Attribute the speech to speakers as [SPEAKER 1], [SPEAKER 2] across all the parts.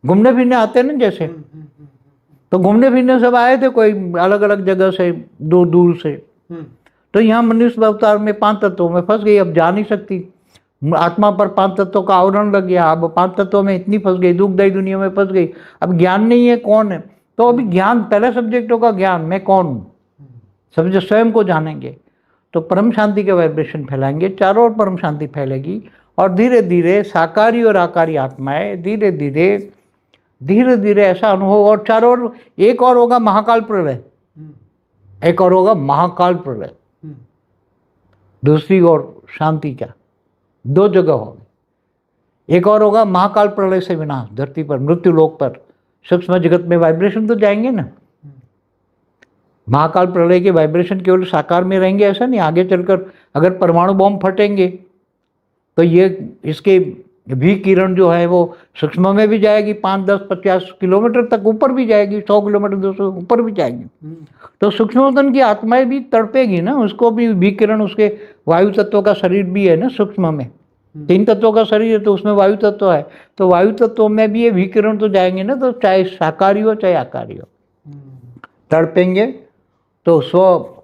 [SPEAKER 1] घूमने फिरने आते हैं ना जैसे, तो घूमने फिरने सब आए थे, कोई अलग अलग जगह से, दूर दूर से। तो यहाँ मनुष्य अवतार में 5 तत्वों में फंस गई, अब जा नहीं सकती। आत्मा पर 5 तत्वों का आवरण लग गया, अब 5 तत्वों में इतनी फंस गई, दुखदायी दुनिया में फंस गई, अब ज्ञान नहीं है कौन है। तो अभी ज्ञान, पहला सब्जेक्ट होगा ज्ञान, मैं कौन हूँ, सब जो स्वयं को जानेंगे तो परम शांति के वाइब्रेशन फैलाएंगे, चारों ओर परम शांति फैलेगी। और धीरे धीरे साकारी और आकारी आत्माएं धीरे धीरे धीरे धीरे ऐसा अनुभव, और चारों ओर एक और होगा महाकाल प्रलय, एक और होगा महाकाल प्रलय, दूसरी ओर शांति का 2 जगह होगी। एक और होगा महाकाल प्रलय से विनाश, धरती पर, मृत्यु लोक पर, सूक्ष्म जगत में वाइब्रेशन तो जाएंगे ना। महाकाल प्रलय के वाइब्रेशन केवल साकार में रहेंगे ऐसा नहीं, आगे चलकर अगर परमाणु बॉम्ब फटेंगे तो ये इसके भी किरण जो है वो सूक्ष्म में भी जाएगी, 5, 10, 50 किलोमीटर तक ऊपर भी जाएगी, 100 किलोमीटर 200 ऊपर भी जाएगी। तो सूक्ष्मतन की आत्माएं भी तड़पेगी ना, उसको भी किरण, उसके वायु तत्व का शरीर भी है ना सूक्ष्म में, 3 तत्वों का शरीर है तो उसमें वायु तत्व है, तो वायु तत्व में भी ये विकिरण तो जाएंगे ना। तो चाहे साकारी हो चाहे आकारी हो, तड़पेंगे। तो स्व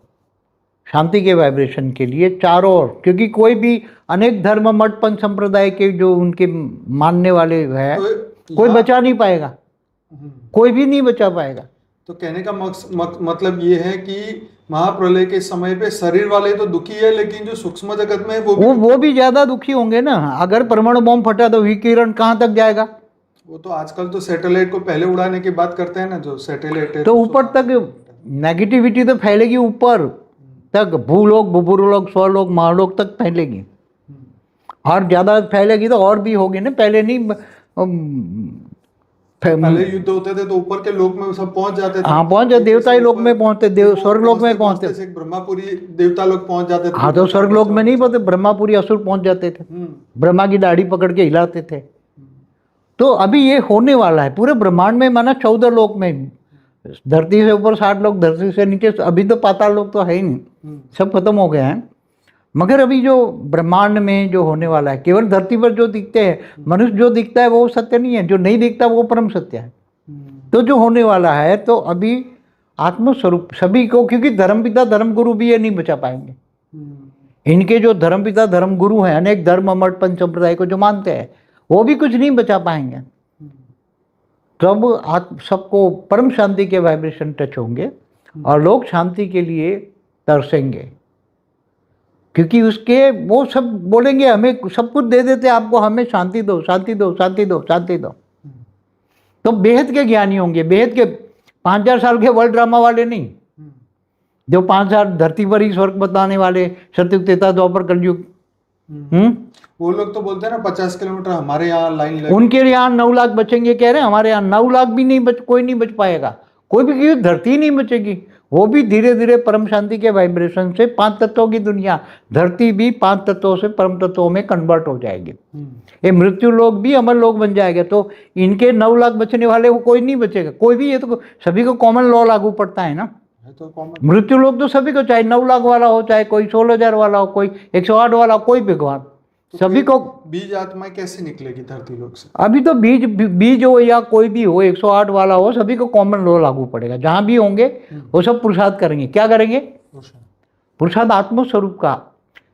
[SPEAKER 1] शांति के वाइब्रेशन के लिए चारों ओर, क्योंकि कोई भी अनेक धर्म मठ पंथ संप्रदाय के जो उनके मानने वाले हैं, तो कोई बचा नहीं पाएगा, कोई भी नहीं बचा पाएगा।
[SPEAKER 2] तो कहने का मतलब ये है कि महाप्रलय के समय पे शरीर वाले तो दुखी है, लेकिन जो सूक्ष्म जगत में वो
[SPEAKER 1] भी ज्यादा दुखी होंगे ना। अगर परमाणु बॉम्ब फटा तो विकिरण कहाँ तक जाएगा?
[SPEAKER 2] वो तो आजकल तो सैटेलाइट को पहले उड़ाने की बात करते हैं ना, जो सैटेलाइट है,
[SPEAKER 1] तो ऊपर तक नेगेटिविटी तो फैलेगी, ऊपर तक भूलोक, भूभुलोक, स्वलोक, महालोक तक फैलेगी, और ज्यादा फैलेगी तो और भी होगी ना। पहले नहीं,
[SPEAKER 2] पहले युद्ध होते थे तो ऊपर के लोक में सब पहुंच जाते थे।
[SPEAKER 1] हाँ, पहुंच जाते, देवता लोक में पहुंचते, स्वर्ग लोक में पहुंचते,
[SPEAKER 2] ब्रह्मापुरी देवता लोग पहुंच जाते थे।
[SPEAKER 1] हाँ, तो स्वर्ग लोक में नहीं पहुंचते, ब्रह्मापुरी असुर पहुंच जाते थे, ब्रह्मा की दाढ़ी पकड़ के हिलाते थे। तो अभी ये होने वाला है पूरे ब्रह्मांड में, माना 14 लोक में, धरती से ऊपर 60 लोग, धरती से नीचे अभी तो पाताल लोग तो है ही नहीं, सब खत्म हो गए हैं। मगर अभी जो ब्रह्मांड में जो होने वाला है, केवल धरती पर जो दिखते हैं, मनुष्य जो दिखता है वो सत्य नहीं है, जो नहीं दिखता वो परम सत्य है। तो जो होने वाला है, तो अभी आत्मस्वरूप सभी को, क्योंकि धर्मपिता धर्मगुरु भी ये नहीं बचा पाएंगे। इनके जो धर्मपिता धर्मगुरु हैं, अनेक धर्म मठ पंच संप्रदाय को जो मानते हैं, वो भी कुछ नहीं बचा पाएंगे। तब सबको परम शांति के वाइब्रेशन टच होंगे और लोग शांति के लिए तरसेंगे, क्योंकि उसके वो सब बोलेंगे हमें सब कुछ दे देते आपको, हमें शांति दो, शांति दो, शांति दो, शांति दो। तो बेहद के ज्ञानी होंगे, बेहद के 5000 साल के वर्ल्ड ड्रामा वाले नहीं, जो 5000 धरती पर ही स्वर्ग बताने वाले, सतयुग त्रेता द्वापर कलयुग।
[SPEAKER 2] वो लोग तो बोलते हैं ना 50 किलोमीटर हमारे यहाँ लाइन लगी,
[SPEAKER 1] उनके यहाँ 9 लाख बचेंगे कह रहे हैं, हमारे यहाँ 9 लाख भी नहीं कोई नहीं बच पाएगा, कोई भी, क्योंकि धरती नहीं बचेगी। वो भी धीरे धीरे परम शांति के वाइब्रेशन से 5 तत्वों की दुनिया, धरती भी 5 तत्वों से परम तत्वों में कन्वर्ट हो जाएगी। ये मृत्यु लोग भी अमर लोग बन जाएगा। तो इनके 9 लाख बचने वाले वो कोई नहीं बचेगा, कोई भी। ये तो सभी को कॉमन लॉ लागू पड़ता है ना,
[SPEAKER 2] तो
[SPEAKER 1] मृत्यु लोग तो सभी को, चाहे 9 लाख वाला हो, चाहे कोई 16,000 वाला हो, कोई 108 वाला हो, कोई भगवान,
[SPEAKER 2] तो
[SPEAKER 1] सभी को।
[SPEAKER 2] बीज आत्मा कैसे निकलेगी धरती लोक से?
[SPEAKER 1] अभी तो बीज हो या कोई भी हो, 108 वाला हो, सभी को कॉमन लॉ लागू पड़ेगा। जहां भी होंगे वो सब पुरुषार्थ करेंगे। क्या करेंगे? पुरुषार्थ आत्मस्वरूप का,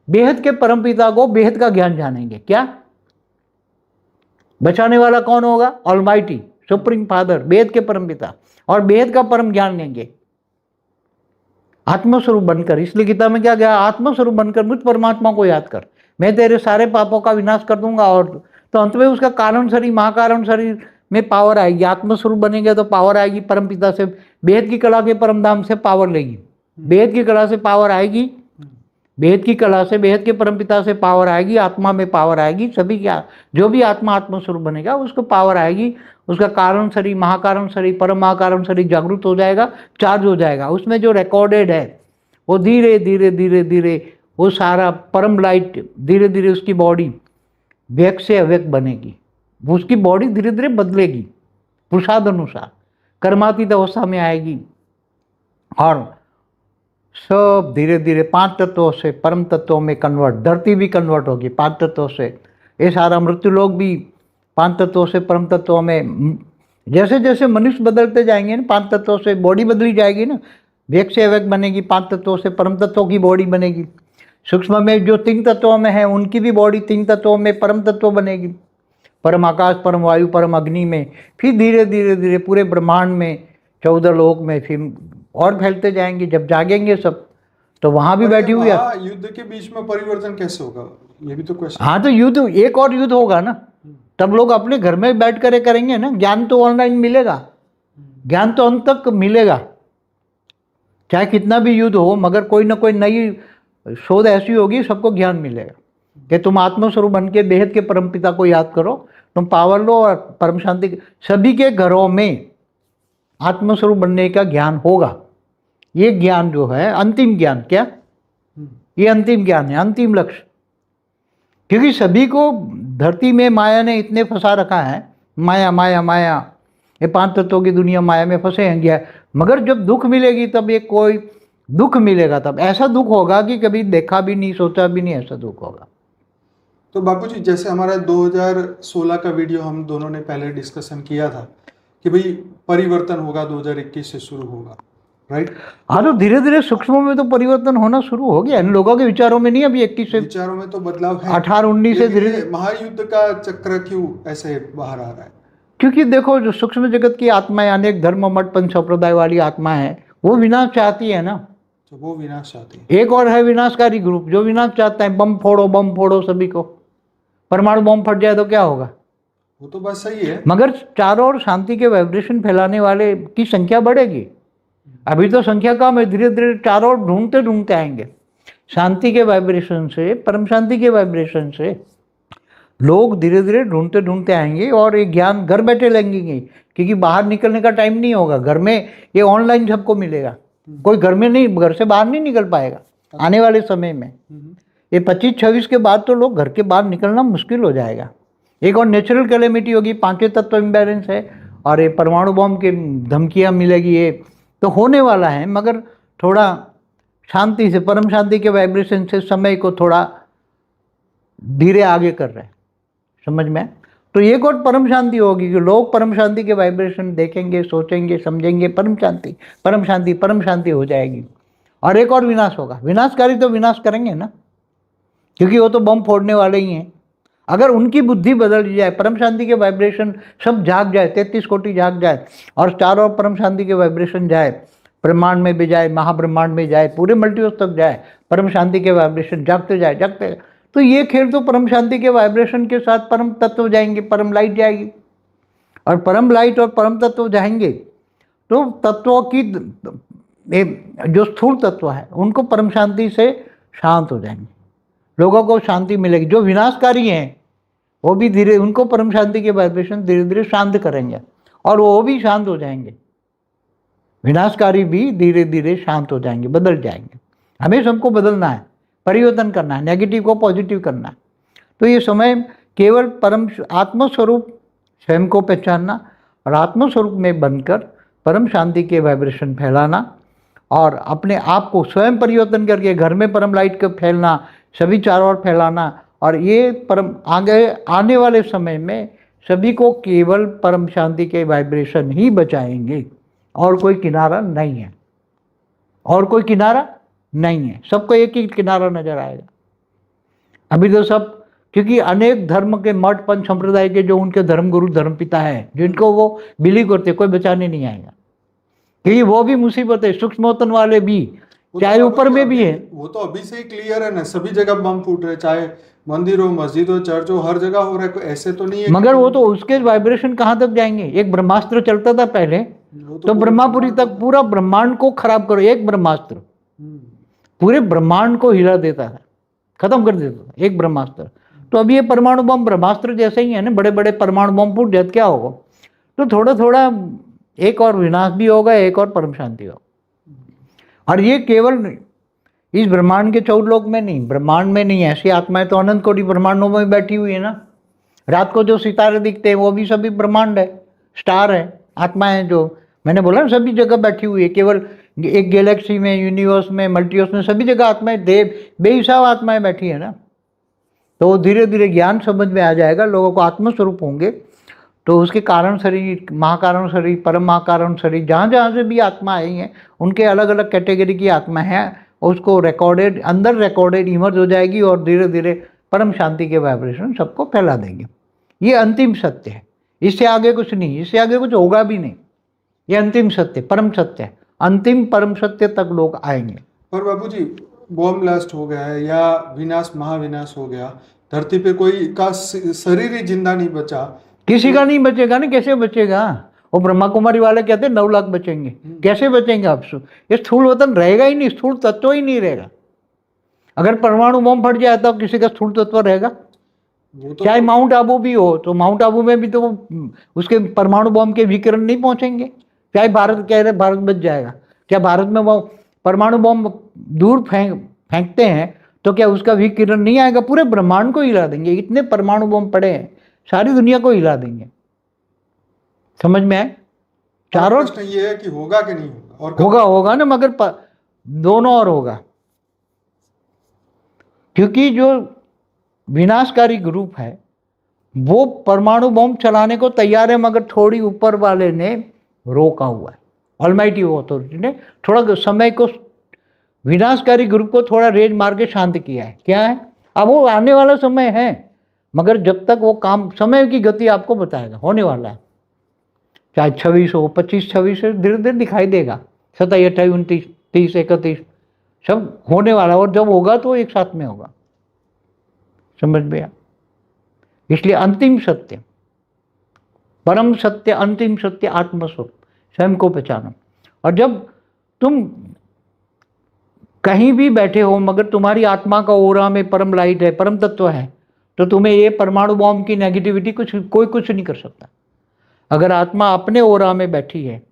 [SPEAKER 1] बेहद के परमपिता को, बेहद का ज्ञान जानेंगे। क्या बचाने वाला कौन होगा? ऑलमाइटी सुप्रीम फादर, बेहद के परमपिता, और बेहद का परम ज्ञान लेंगे आत्मस्वरूप बनकर। इसलिए गीता में क्या गया? आत्मस्वरूप बनकर मुझ परमात्मा को याद कर, मैं तेरे सारे पापों का विनाश कर दूंगा। और तो अंत में उसका कारण शरीर, महाकारण शरीर में पावर आएगी। आत्मस्वरूप बनेंगे तो पावर आएगी परमपिता से, बेहद की कला के परम धाम से पावर लेगी, बेहद की कला से पावर आएगी, बेहद की कला से, बेहद के परमपिता से पावर आएगी, आत्मा में पावर आएगी। सभी क्या, जो भी आत्मा आत्मस्वरूप बनेगा उसको पावर आएगी। उसका कारण शरीर, महाकारण शरीर, परम महाकारण शरीर जागृत हो जाएगा, चार्ज हो जाएगा। उसमें जो रिकॉर्डेड है वो धीरे धीरे धीरे धीरे वो सारा परम लाइट, धीरे धीरे उसकी बॉडी व्यक्त से अव्यक्त बनेगी। उसकी बॉडी धीरे धीरे बदलेगी पुरुषार्थ अनुसार, कर्मातीत अवस्था में आएगी, और सब धीरे धीरे 5 तत्वों से परम तत्वों में कन्वर्ट, धरती भी कन्वर्ट होगी 5 तत्वों से। ये सारा मृत्यु लोग भी 5 तत्वों से परम तत्वों में जैसे जैसे मनुष्य बदलते जाएंगे ना, 5 तत्वों से बॉडी बदली जाएगी ना, वेग से अवेग बनेगी, 5 तत्वों से परम तत्वों की बॉडी बनेगी। सूक्ष्म में जो 3 तत्वों में है उनकी भी बॉडी 3 तत्वों में परम तत्व बनेगी, परम आकाश, परम वायु, परम अग्नि में। फिर धीरे धीरे धीरे पूरे ब्रह्मांड में, 14 लोक में, फिर और फैलते जाएंगे। जब जागेंगे सब तो वहां भी बैठी हुई है।
[SPEAKER 2] युद्ध के बीच में परिवर्तन कैसे होगा, ये भी तो क्वेश्चन।
[SPEAKER 1] हाँ, तो युद्ध, एक और युद्ध होगा ना, तब लोग अपने घर में बैठ कर करेंगे ना। ज्ञान तो ऑनलाइन मिलेगा, ज्ञान तो अंत तक मिलेगा, चाहे कितना भी युद्ध हो, मगर कोई ना कोई नई शोध ऐसी होगी, सबको ज्ञान मिलेगा कि तुम आत्मस्वरूप बन के बेहद के परमपिता को याद करो, तुम पावर लो और परम शांति। सभी के घरों में आत्मस्वरूप बनने का ज्ञान होगा। ये ज्ञान जो है अंतिम ज्ञान, क्या ये अंतिम ज्ञान है, अंतिम लक्ष्य। क्योंकि सभी को धरती में माया ने इतने फंसा रखा है, माया माया माया, ये 5 तत्वों की दुनिया माया में फंसे हैं गया। मगर जब दुख मिलेगी तब, ये कोई दुख मिलेगा तब ऐसा दुख होगा कि कभी देखा भी नहीं, सोचा भी नहीं, ऐसा दुख होगा।
[SPEAKER 2] तो बापूजी, जैसे हमारा 2016 का वीडियो हम दोनों ने पहले डिस्कशन किया था कि भाई परिवर्तन होगा, 2021 से शुरू होगा, राइट?
[SPEAKER 1] हाँ, तो धीरे धीरे सूक्ष्म में तो परिवर्तन होना शुरू हो गया इन लोगों के विचारों में नहीं, अभी 21 से
[SPEAKER 2] विचारों में तो बदलाव है,
[SPEAKER 1] 18-19 से धीरे धीरे।
[SPEAKER 2] महायुद्ध का चक्र क्यों ऐसे बाहर आ रहा है?
[SPEAKER 1] क्योंकि देखो, जो सूक्ष्म जगत की आत्माएं, अनेक धर्म मठ पंच संप्रदाय वाली आत्मा है, वो विनाश चाहती है ना।
[SPEAKER 2] तो वो विनाश चाहती है।
[SPEAKER 1] एक और है विनाशकारी ग्रुप जो विनाश चाहता है, बम फोड़ो सभी को। परमाणु बम फट जाए तो क्या होगा?
[SPEAKER 2] वो तो बात सही है,
[SPEAKER 1] मगर चारों ओर शांति के वाइब्रेशन फैलाने वाले की संख्या बढ़ेगी। अभी तो संख्या कम है, धीरे धीरे चारों ओर ढूंढते ढूंढते आएंगे। शांति के वाइब्रेशन से, परम शांति के वाइब्रेशन से लोग धीरे धीरे ढूंढते ढूंढते आएंगे और ये ज्ञान घर बैठे लगेंगे। क्योंकि बाहर निकलने का टाइम नहीं होगा, घर में ये ऑनलाइन सबको मिलेगा। कोई घर में नहीं, घर से बाहर नहीं निकल पाएगा आने वाले समय में। ये 25-26 के बाद तो लोग घर के बाहर निकलना मुश्किल हो जाएगा। एक और नेचुरल कैलेमिटी होगी, 5 तत्व इम्बैलेंस है, और ये परमाणु बम की धमकियाँ मिलेगी। ये तो होने वाला है, मगर थोड़ा शांति से, परम शांति के वाइब्रेशन से समय को थोड़ा धीरे आगे कर रहे हैं, समझ में? तो एक और परम शांति होगी कि लोग परम शांति के वाइब्रेशन देखेंगे, सोचेंगे, समझेंगे, परम शांति परम शांति परम शांति हो जाएगी। और एक और विनाश होगा। विनाशकारी तो विनाश करेंगे ना, क्योंकि वो तो बम फोड़ने वाले ही हैं। अगर उनकी बुद्धि बदल जाए, परम शांति के वाइब्रेशन सब जाग जाए, 33 कोटि जाग जाए, और चारों ओर परम शांति के वाइब्रेशन जाए, ब्रह्मांड में भी जाए, महाब्रह्मांड में जाए, पूरे मल्टीवर्स तक जाए, परम शांति के वाइब्रेशन जागते जाए, जागते, तो ये खेल तो परम शांति के वाइब्रेशन के साथ परम तत्व जाएंगे, परम लाइट जाएगी। और परम लाइट और परम तत्व जाएंगे तो तत्वों की जो स्थूल तत्व है उनको परम शांति से शांत हो जाएंगे, लोगों को शांति मिलेगी। जो विनाशकारी हैं वो भी धीरे, उनको परम शांति के वाइब्रेशन धीरे धीरे शांत करेंगे और वो भी शांत हो जाएंगे। विनाशकारी भी धीरे धीरे शांत हो जाएंगे, बदल जाएंगे। हमें सबको बदलना है, परिवर्तन करना है, नेगेटिव को पॉजिटिव करना है। तो ये समय केवल परम आत्मस्वरूप स्वयं को पहचानना और आत्मस्वरूप में बनकर परम शांति के वाइब्रेशन फैलाना और अपने आप को स्वयं परिवर्तन करके घर में परम लाइट का फैलना, सभी चारों ओर फैलाना। और ये परम आगे आने वाले समय में सभी को केवल परम शांति के वाइब्रेशन ही बचाएंगे, और कोई किनारा नहीं है, और कोई किनारा नहीं है। सबको एक ही किनारा नजर आएगा। अभी तो सब, क्योंकि अनेक धर्म के मठ पंच संप्रदाय के जो उनके धर्म गुरु धर्म पिता है, जिनको वो बिलीव करते, कोई बचाने नहीं आएगा, क्योंकि वो भी मुसीबत है। सूक्ष्मोतन वाले भी, चाहे ऊपर में भी है,
[SPEAKER 2] वो तो अभी से ही क्लियर है ना, सभी जगह बम फूट रहे, चाहे मंदिर हो, मस्जिद हो, चर्च हो, हर जगह हो रहा है, कोई ऐसे तो नहीं है।
[SPEAKER 1] मगर वो तो उसके वाइब्रेशन कहाँ तक जाएंगे? एक ब्रह्मास्त्र चलता था पहले, तो ब्रह्मापुरी तक पूरा ब्रह्मांड को खराब करो, एक ब्रह्मास्त्र पूरे ब्रह्मांड को हिला देता था, खत्म कर देता था एक ब्रह्मास्त्र। तो अभी ये परमाणु बम ब्रह्मास्त्र जैसे ही है ना, बड़े बड़े परमाणु बम फूट जाए क्या होगा? तो थोड़ा थोड़ा एक और विनाश भी होगा, एक और परम शांति होगा। और ये केवल इस ब्रह्मांड के 14 लोक में नहीं, ब्रह्मांड में नहीं, ऐसी आत्माएं तो अनंत कोटि ब्रह्मांडों में बैठी हुई है ना। रात को जो सितारे दिखते हैं वो भी सभी ब्रह्मांड है, स्टार है, आत्माएं जो मैंने बोला ना सभी जगह बैठी हुई है। केवल एक गैलेक्सी में, यूनिवर्स में, मल्टीवर्स में सभी जगह आत्माएं, देव बेहिसाब आत्माएं बैठी है ना। तो धीरे धीरे ज्ञान समझ में आ जाएगा, लोगों को आत्मस्वरूप होंगे तो उसके कारण शरीर, महाकारण शरीर, परम महाकारण शरीर, जहाँ जहाँ से भी आत्मा आई हैं उनके अलग अलग कैटेगरी की आत्मा है, उसको रिकॉर्डेड, अंदर रिकॉर्डेड इमर्ज हो जाएगी और धीरे धीरे परम शांति के वाइब्रेशन सबको फैला देंगे। ये अंतिम सत्य है, इससे आगे कुछ नहीं, इससे आगे कुछ होगा भी नहीं। ये अंतिम सत्य, परम सत्य है, अंतिम परम सत्य तक लोग आएंगे।
[SPEAKER 2] पर बाबूजी बॉम्ब ब्लास्ट हो गया है या विनाश महाविनाश हो गया, धरती पे कोई का शरीर ही जिंदा नहीं बचा,
[SPEAKER 1] किसी का नहीं बचेगा ना, कैसे बचेगा? वो ब्रह्मा कुमारी वाले कहते हैं 9 लाख बचेंगे, कैसे बचेंगे आप? ये स्थूल वतन रहेगा ही नहीं, स्थूल तत्व ही नहीं रहेगा। अगर परमाणु बम फट जाए तो किसी का स्थूल तत्व रहेगा?
[SPEAKER 2] तो
[SPEAKER 1] चाहे माउंट आबू भी हो, तो माउंट आबू में भी तो उसके परमाणु बम के विकिरण नहीं पहुंचेंगे। चाहे भारत कह रहे भारत बच जाएगा, क्या भारत में वो परमाणु बम दूर फेंकते हैं तो क्या उसका विकिरण नहीं आएगा? पूरे ब्रह्मांड को हिला देंगे, इतने परमाणु बम पड़े हैं, सारी दुनिया को हिला देंगे। समझ में आए? चारों
[SPEAKER 2] प्रश्न ये है कि होगा कि नहीं होगा, और
[SPEAKER 1] होगा ना, मगर दोनों और होगा, क्योंकि जो विनाशकारी ग्रुप है वो परमाणु बम चलाने को तैयार है, मगर थोड़ी ऊपर वाले ने रोका हुआ है, ऑलमाइटी अथॉरिटी ने थोड़ा समय को, विनाशकारी ग्रुप को थोड़ा रेंज मार के शांत किया है। क्या है? अब वो आने वाला समय है, मगर जब तक वो काम, समय की गति आपको बताएगा, होने वाला है, चाहे 26 हो, 25, 26 हो, धीरे धीरे दिखाई देगा, 27, 28, 29, 30, 31 सब होने वाला, और जब होगा तो एक साथ में होगा। समझ में आया? इसलिए अंतिम सत्य, परम सत्य, अंतिम सत्य आत्मस्वरूप, स्वयं को पहचानो। और जब तुम कहीं भी बैठे हो मगर तुम्हारी आत्मा का ओरा में परम लाइट है, परम तत्व है, तो तुम्हें ये परमाणु बॉम्ब की नेगेटिविटी कोई कुछ नहीं कर सकता। अगर आत्मा अपने ओरा में बैठी है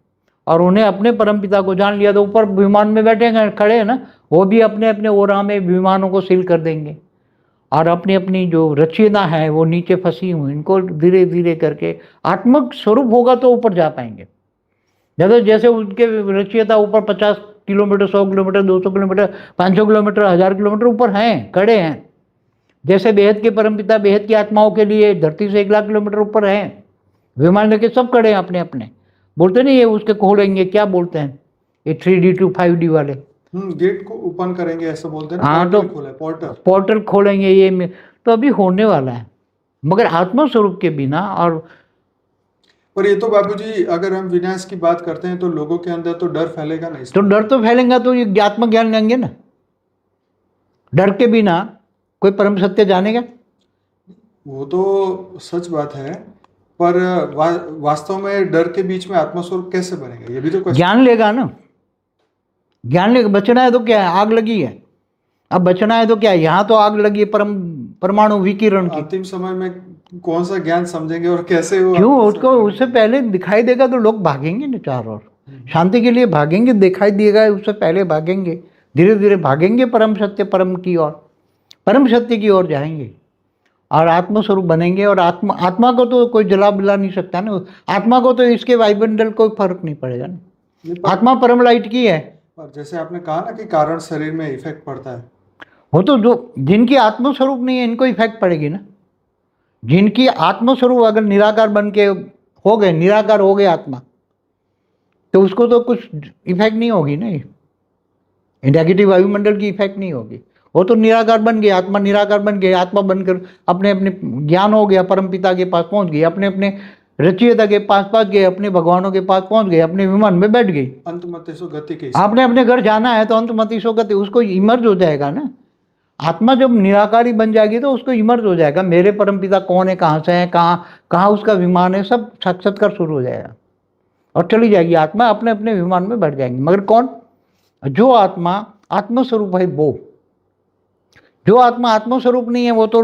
[SPEAKER 1] और उन्हें अपने परम पिता को जान लिया, तो ऊपर विमान में बैठे खड़े हैं ना, वो भी अपने अपने ओरा में विमानों को सील कर देंगे, और अपनी अपनी जो रचना है वो नीचे फंसी हुई, इनको धीरे धीरे करके आत्मक स्वरूप होगा तो ऊपर जा पाएंगे। जैसे उनके रचयिता ऊपर 50 kilometre, 100 kilometre, 200 kilometre, 500 kilometre, 1000 kilometre ऊपर हैं, खड़े हैं। जैसे बेहद के परमपिता बेहद की आत्माओं के लिए धरती से 1 लाख किलोमीटर ऊपर हैं, विमान लेके सब खड़े हैं अपने अपने। बोलते नहीं ये उसके खोलेंगे, क्या बोलते हैं ये 3D to 5D वाले,
[SPEAKER 2] गेट को ओपन करेंगे ऐसा बोलते हैं।
[SPEAKER 1] हाँ, तो पोर्टल खोलेंगे, ये तो अभी होने वाला है, मगर आत्मा स्वरूप के बिना। और
[SPEAKER 2] पर ये तो बाबूजी अगर हम विनाश की बात करते हैं तो लोगों के अंदर तो डर फैलेगा ना,
[SPEAKER 1] तो डर तो फैलेगा, तो ये आत्मज्ञान लेंगे ना। डर के बिना कोई परम सत्य जानेगा?
[SPEAKER 2] वो तो सच बात है, पर वास्तव में डर के बीच में आत्मस्वरूप कैसे बनेगा, ये भी तो
[SPEAKER 1] ज्ञान लेगा ना, ज्ञान लेगा। बचना है तो क्या है? आग लगी है, अब बचना है तो क्या है? यहाँ तो आग लगी है परमाणु विकिरण की।
[SPEAKER 2] अंतिम समय में कौन सा ज्ञान समझेंगे और कैसे वो,
[SPEAKER 1] क्यों? उसको उससे पहले दिखाई देगा तो लोग भागेंगे ना, चारों ओर शांति के लिए भागेंगे, दिखाई देगा उससे पहले भागेंगे, धीरे धीरे भागेंगे परम सत्य, परम की ओर, परम सत्य की ओर जाएंगे और आत्मस्वरूप बनेंगे। और आत्मा को तो कोई जला बुला नहीं सकता ना, आत्मा को तो इसके वायुमंडल कोई फर्क नहीं पड़ेगा ना, आत्मा परम लाइट की है।
[SPEAKER 2] पर जैसे आपने कहा ना कि कारण शरीर में इफेक्ट पड़ता है,
[SPEAKER 1] वो तो जो जिनकी आत्मस्वरूप नहीं है इनको इफेक्ट पड़ेगी ना। जिनकी आत्मस्वरूप अगर निराकार बन के हो गए, निराकार हो गए आत्मा, तो उसको तो कुछ इफेक्ट नहीं होगी ना, ये नेगेटिव वायुमंडल की इफेक्ट नहीं होगी। वो तो निराकार बन गए, आत्मा निराकार बन गए, आत्मा बनकर अपने अपने ज्ञान हो गया, परम पिता के पास पहुंच गए, अपने अपने रचयिता के पास पहुंच गए, अपने भगवानों के पास पहुंच गए, अपने विमान में बैठ गए।
[SPEAKER 2] अंतमतेसो गति के,
[SPEAKER 1] आपने अपने घर जाना है तो अंतमतिसो गति, उसको इमर्ज हो जाएगा ना। आत्मा जब निराकारी बन जाएगी तो उसको इमर्ज हो जाएगा, मेरे परमपिता कौन है, कहाँ से है, कहाँ उसका विमान है, सब साक्षात्कार शुरू हो जाएगा और चली जाएगी आत्मा, अपने अपने विमान में बैठ जाएंगी। मगर कौन? जो आत्मा आत्मस्वरूप है वो। जो आत्मा आत्मस्वरूप नहीं है वो तो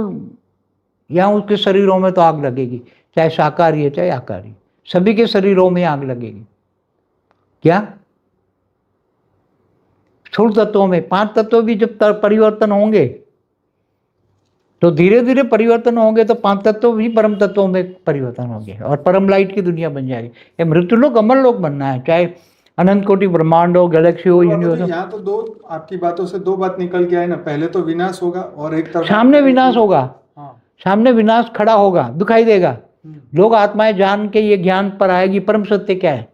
[SPEAKER 1] यहाँ उसके शरीरों में तो आग लगेगी, चाहे शाकाहारी है चाहे आकारी, सभी के शरीरों में आग लगेगी। क्या? स्थूल तत्वों में 5 तत्व भी जब परिवर्तन होंगे तो धीरे धीरे परिवर्तन होंगे, तो 5 तत्व भी परम तत्वों में परिवर्तन होंगे और परम लाइट की दुनिया बन जाएगी। ये मृत्युलोक अमरलोक बनना है, चाहे अनंत कोटि ब्रह्मांड हो, गैलेक्सी हो, यूनिवर्स हो।
[SPEAKER 2] यहाँ तो दो आपकी बातों से 2 बात निकल के आए ना, पहले तो विनाश होगा और एक तरफ
[SPEAKER 1] सामने विनाश होगा,
[SPEAKER 2] हाँ,
[SPEAKER 1] सामने विनाश खड़ा होगा, दिखाई देगा, लोग आत्माएं जान के ये ज्ञान पर आएगी परम सत्य क्या है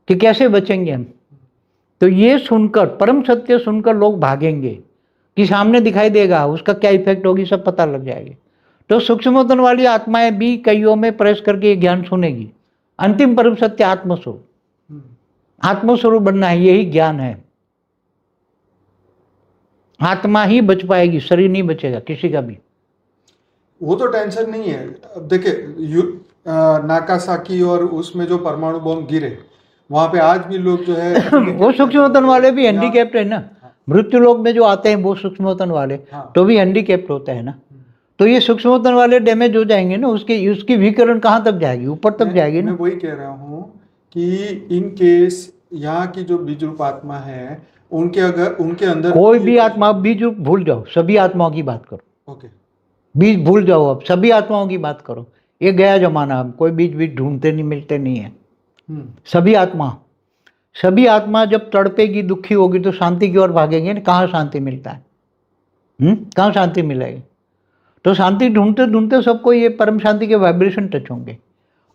[SPEAKER 1] कि कैसे बचेंगे हम। तो ये सुनकर, परम सत्य सुनकर लोग भागेंगे कि सामने दिखाई देगा, उसका क्या इफेक्ट होगी सब पता लग जाएगी। तो सूक्ष्मतन वाली आत्माएं भी कईयों में प्रेस करके ये ज्ञान सुनेगी। अंतिम परम सत्य आत्मस्वरूप, आत्मस्वरूप बनना है, यही ज्ञान है। आत्मा ही बच पाएगी, शरीर नहीं बचेगा किसी का भी।
[SPEAKER 2] वो तो टेंशन नहीं है। अब देखिए नागासाकी और उसमें जो परमाणु बम गिरे, वहां पे आज भी लोग जो है
[SPEAKER 1] वो सूक्ष्मतन वाले भी हैंडीकैप्ड है ना। मृत्यु लोक में जो आते हैं वो सूक्ष्मतन वाले तो भी हैंडीकैप्ड होता है ना। तो ये सूक्ष्मतन वाले डैमेज हो जाएंगे ना, उसकी विकिरण कहाँ तक जाएगी, ऊपर तक जाएगी ना।
[SPEAKER 2] मैं वही कह रहा हूँ कि इन केस यहाँ की जो बीज रूप आत्मा है, उनके अंदर
[SPEAKER 1] कोई भी आत्मा, बीज रूप भूल जाओ, सभी आत्माओं की बात करो।
[SPEAKER 2] ओके,
[SPEAKER 1] बीज भूल जाओ, अब सभी आत्माओं की बात करो। ये गया जमाना, अब कोई बीज ढूंढते नहीं, मिलते नहीं है। सभी आत्मा जब तड़पेगी, दुखी होगी तो शांति की ओर भागेंगे ना। कहाँ शांति मिलता है? कहाँ शांति मिलेगी? तो शांति ढूंढते ढूंढते सबको ये परम शांति के वाइब्रेशन टच होंगे,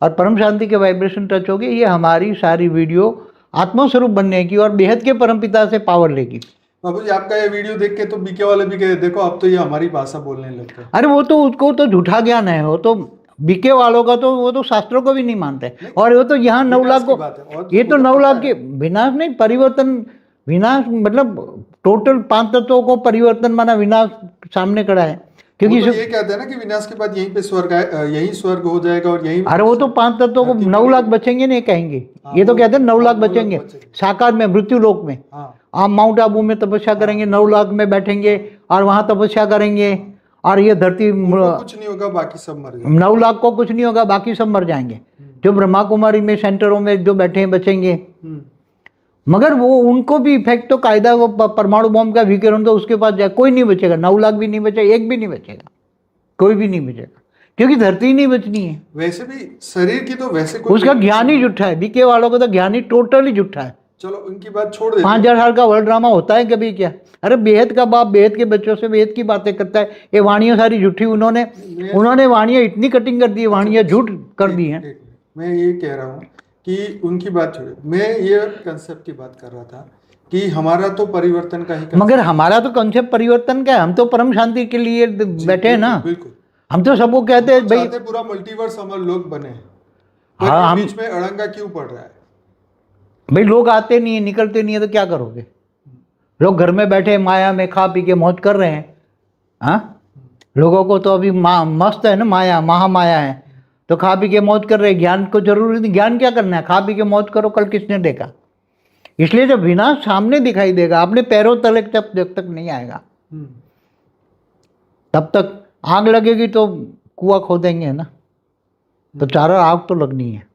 [SPEAKER 1] और परम शांति के वाइब्रेशन टच होंगे। ये हमारी सारी वीडियो आत्मस्वरूप बनने की और बेहद के परमपिता से पावर लेगी।
[SPEAKER 2] बाबू जी, आपका ये वीडियो देख के तो बीके वाले भी कहे देखो अब तो ये हमारी भाषा बोलने लग गए।
[SPEAKER 1] अरे वो तो, उसको तो झूठा ज्ञान है। वो तो बीके वालों का तो, वो तो शास्त्रों को भी नहीं मानते। और वो तो यहाँ 9 लाख को, ये तो 9 लाख के विनाश नहीं, परिवर्तन। विनाश मतलब टोटल 5 तत्वों को परिवर्तन माना विनाश सामने खड़ा है। क्योंकि
[SPEAKER 2] तो ये कहते हैं ना कि विनाश के बाद यहीं पे स्वर्ग यही स्वर्ग हो जाएगा और यही।
[SPEAKER 1] अरे वो तो 5 तत्वों को 9 लाख बचेंगे नहीं कहेंगे। ये तो कहते हैं 9 लाख बचेंगे साकार में, मृत्यु लोक में। आप माउंट आबू में तपस्या करेंगे, 9 लाख में बैठेंगे और वहां तपस्या करेंगे, और ये धरती
[SPEAKER 2] कुछ नहीं होगा, बाकी सब मर जाएंगे।
[SPEAKER 1] 9 लाख को कुछ नहीं होगा, बाकी सब मर जाएंगे। जो ब्रह्मा कुमारी में सेंटरों में जो बैठे हैं बचेंगे, मगर वो उनको भी इफेक्ट तो कायदा, वो परमाणु बम का विकिरण तो उसके पास जाए, कोई नहीं बचेगा। 9 लाख भी नहीं बचेगा, एक भी नहीं बचेगा, कोई भी नहीं बचेगा, क्योंकि धरती ही नहीं बचनी है।
[SPEAKER 2] वैसे भी शरीर की तो वैसे
[SPEAKER 1] उसका ज्ञान ही झूठा है। बीके वालों को तो ज्ञान ही टोटली झूठा है।
[SPEAKER 2] चलो उनकी बात छोड़ दे।
[SPEAKER 1] 5000 साल का वर्ल्ड ड्रामा होता है कभी क्या? अरे बेहद का बाप बेहद के बच्चों से बेहद की बातें करता है। ये वाणियां सारी झूठी, उन्होंने वाणियां इतनी कटिंग कर दी, वाणियां झूठ कर दी हैं।
[SPEAKER 2] मैं ये कह रहा हूँ कि उनकी बात छोड़े, मैं ये कंसेप्ट की बात कर रहा था कि हमारा तो परिवर्तन का ही। मगर
[SPEAKER 1] हमारा तो कंसेप्ट परिवर्तन का है। हम तो परम शांति के लिए बैठे हैं ना।
[SPEAKER 2] बिल्कुल,
[SPEAKER 1] हम तो सबको कहते हैं भाई
[SPEAKER 2] पूरा मल्टीवर्स हम लोग बने।
[SPEAKER 1] हाँ,
[SPEAKER 2] बीच में अड़ंगा क्यों पड़ रहा है?
[SPEAKER 1] भाई लोग आते नहीं है, निकलते नहीं है, तो क्या करोगे? लोग घर में बैठे माया में खा पी के मौज कर रहे हैं। हाँ, लोगों को तो अभी मस्त है ना, माया महामाया है, तो खा पी के मौज कर रहे हैं। ज्ञान को जरूरी नहीं। ज्ञान क्या करना है? खा पी के मौज करो, कल किसने देखा? इसलिए जब विनाश सामने दिखाई देगा, अपने पैरों तले जब तक नहीं आएगा, तब तक आग लगेगी तो कुआं खोदेंगे ना, तो चारों आग तो लगनी है।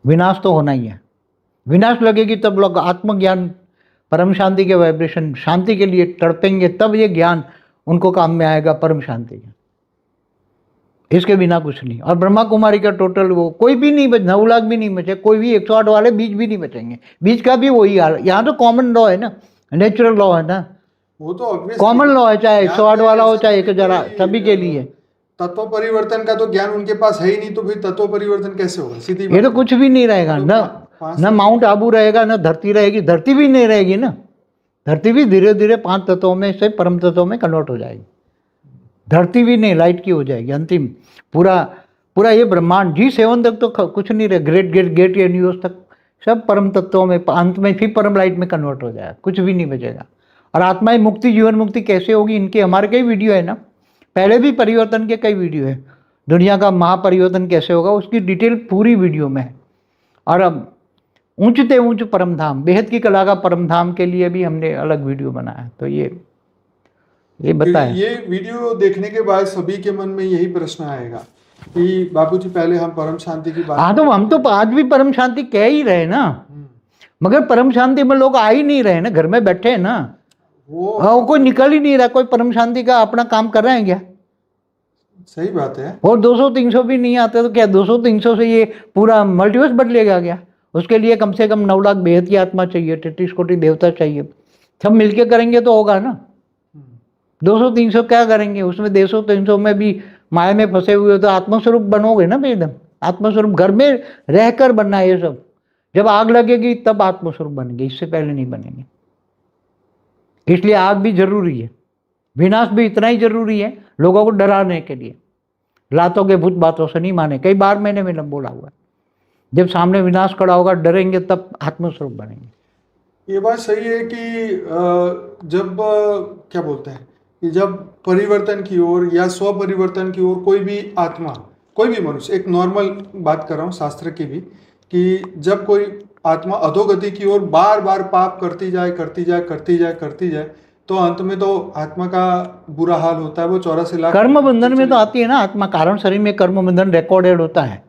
[SPEAKER 1] विनाश तो होना ही है। विनाश लगेगी तब लोग आत्मज्ञान, परम शांति के वाइब्रेशन, शांति के लिए तड़पेंगे, तब ये ज्ञान उनको काम में आएगा, परम शांति का। इसके बिना कुछ नहीं। और ब्रह्मा कुमारी का टोटल वो कोई भी नहीं बच, 9 लाख भी नहीं बचे, कोई भी 108 वाले बीज भी नहीं बचेंगे। बीज का भी वही हाल। यहाँ तो कॉमन लॉ है ना, नेचुरल लॉ है ना,
[SPEAKER 2] वो तो
[SPEAKER 1] कॉमन लॉ है, चाहे 108 वाला हो चाहे 1000, सभी के लिए।
[SPEAKER 2] तत्व परिवर्तन का तो ज्ञान उनके पास है ही नहीं, तो फिर तत्व परिवर्तन कैसे होगा? सीधी
[SPEAKER 1] ये तो कुछ भी नहीं रहेगा। न माउंट आबू रहेगा, न धरती रहेगी। धरती भी नहीं रहेगी ना। धरती भी धीरे धीरे 5 तत्वों में से परम तत्वों में कन्वर्ट हो जाएगी। धरती भी नहीं, लाइट की हो जाएगी। अंतिम पूरा ये ब्रह्मांड G7 तक तो कुछ नहीं रहे, ग्रेट यूनिवर्स तक सब परम तत्वों में, अंत में फिर परम लाइट में कन्वर्ट हो जाएगा, कुछ भी नहीं बचेगा। और आत्माएं मुक्ति, जीवन मुक्ति कैसे होगी, इनके हमारे कई वीडियो है ना, पहले भी परिवर्तन के कई वीडियो है। दुनिया का महापरिवर्तन कैसे होगा उसकी डिटेल पूरी वीडियो में है। और अब ऊंचते ऊंच परम धाम, बेहद की कला का परम धाम के लिए भी हमने अलग वीडियो बनाया। तो ये बताएं।
[SPEAKER 2] ये वीडियो देखने के बाद सभी के मन में यही प्रश्न आएगा कि बाबूजी पहले हम परम शांति की बात।
[SPEAKER 1] हाँ, तो हम तो आज भी परम शांति कह ही रहे ना, मगर परम शांति में लोग आ ही नहीं रहे ना, घर में बैठे हैं ना। वो कोई निकल ही नहीं रहा, कोई परम शांति का अपना काम कर रहे हैं क्या?
[SPEAKER 2] सही बात है।
[SPEAKER 1] और 200-300 भी नहीं आते तो क्या 200-300 से ये पूरा मल्टीवर्स बदलेगा क्या? उसके लिए कम से कम 9 लाख बेहद की आत्मा चाहिए, 33 कोटि देवता चाहिए। सब मिलके करेंगे तो होगा ना। 200-300 क्या करेंगे? उसमें 200-300 में भी माया में फंसे हुए हो तो आत्मस्वरूप बनोगे ना भाई, एकदम आत्मस्वरूप। घर में रहकर बनना है ये सब। जब आग लगेगी तब आत्मस्वरूप बनेंगे, इससे पहले नहीं बनेंगे। इसलिए आग भी जरूरी है, विनाश भी इतना ही जरूरी है, लोगों को डराने के लिए। लातों के भूत बातों से नहीं माने, कई बार मैंने बोला हुआ है। जब सामने विनाश खड़ा होगा, डरेंगे तब आत्मस्वरूप बनेंगे।
[SPEAKER 2] ये बात सही है कि जब क्या बोलते हैं कि जब परिवर्तन की ओर या स्व परिवर्तन की ओर कोई भी आत्मा, कोई भी मनुष्य, एक नॉर्मल बात कर रहा हूँ शास्त्र की भी, कि जब कोई आत्मा अधोगति की ओर बार बार पाप करती जाए, तो अंत में तो आत्मा का बुरा हाल होता है। वो 84 लाख
[SPEAKER 1] कर्म बंधन में तो आती है ना आत्मा, कारण शरीर में कर्म बंधन रिकॉर्डेड होता है,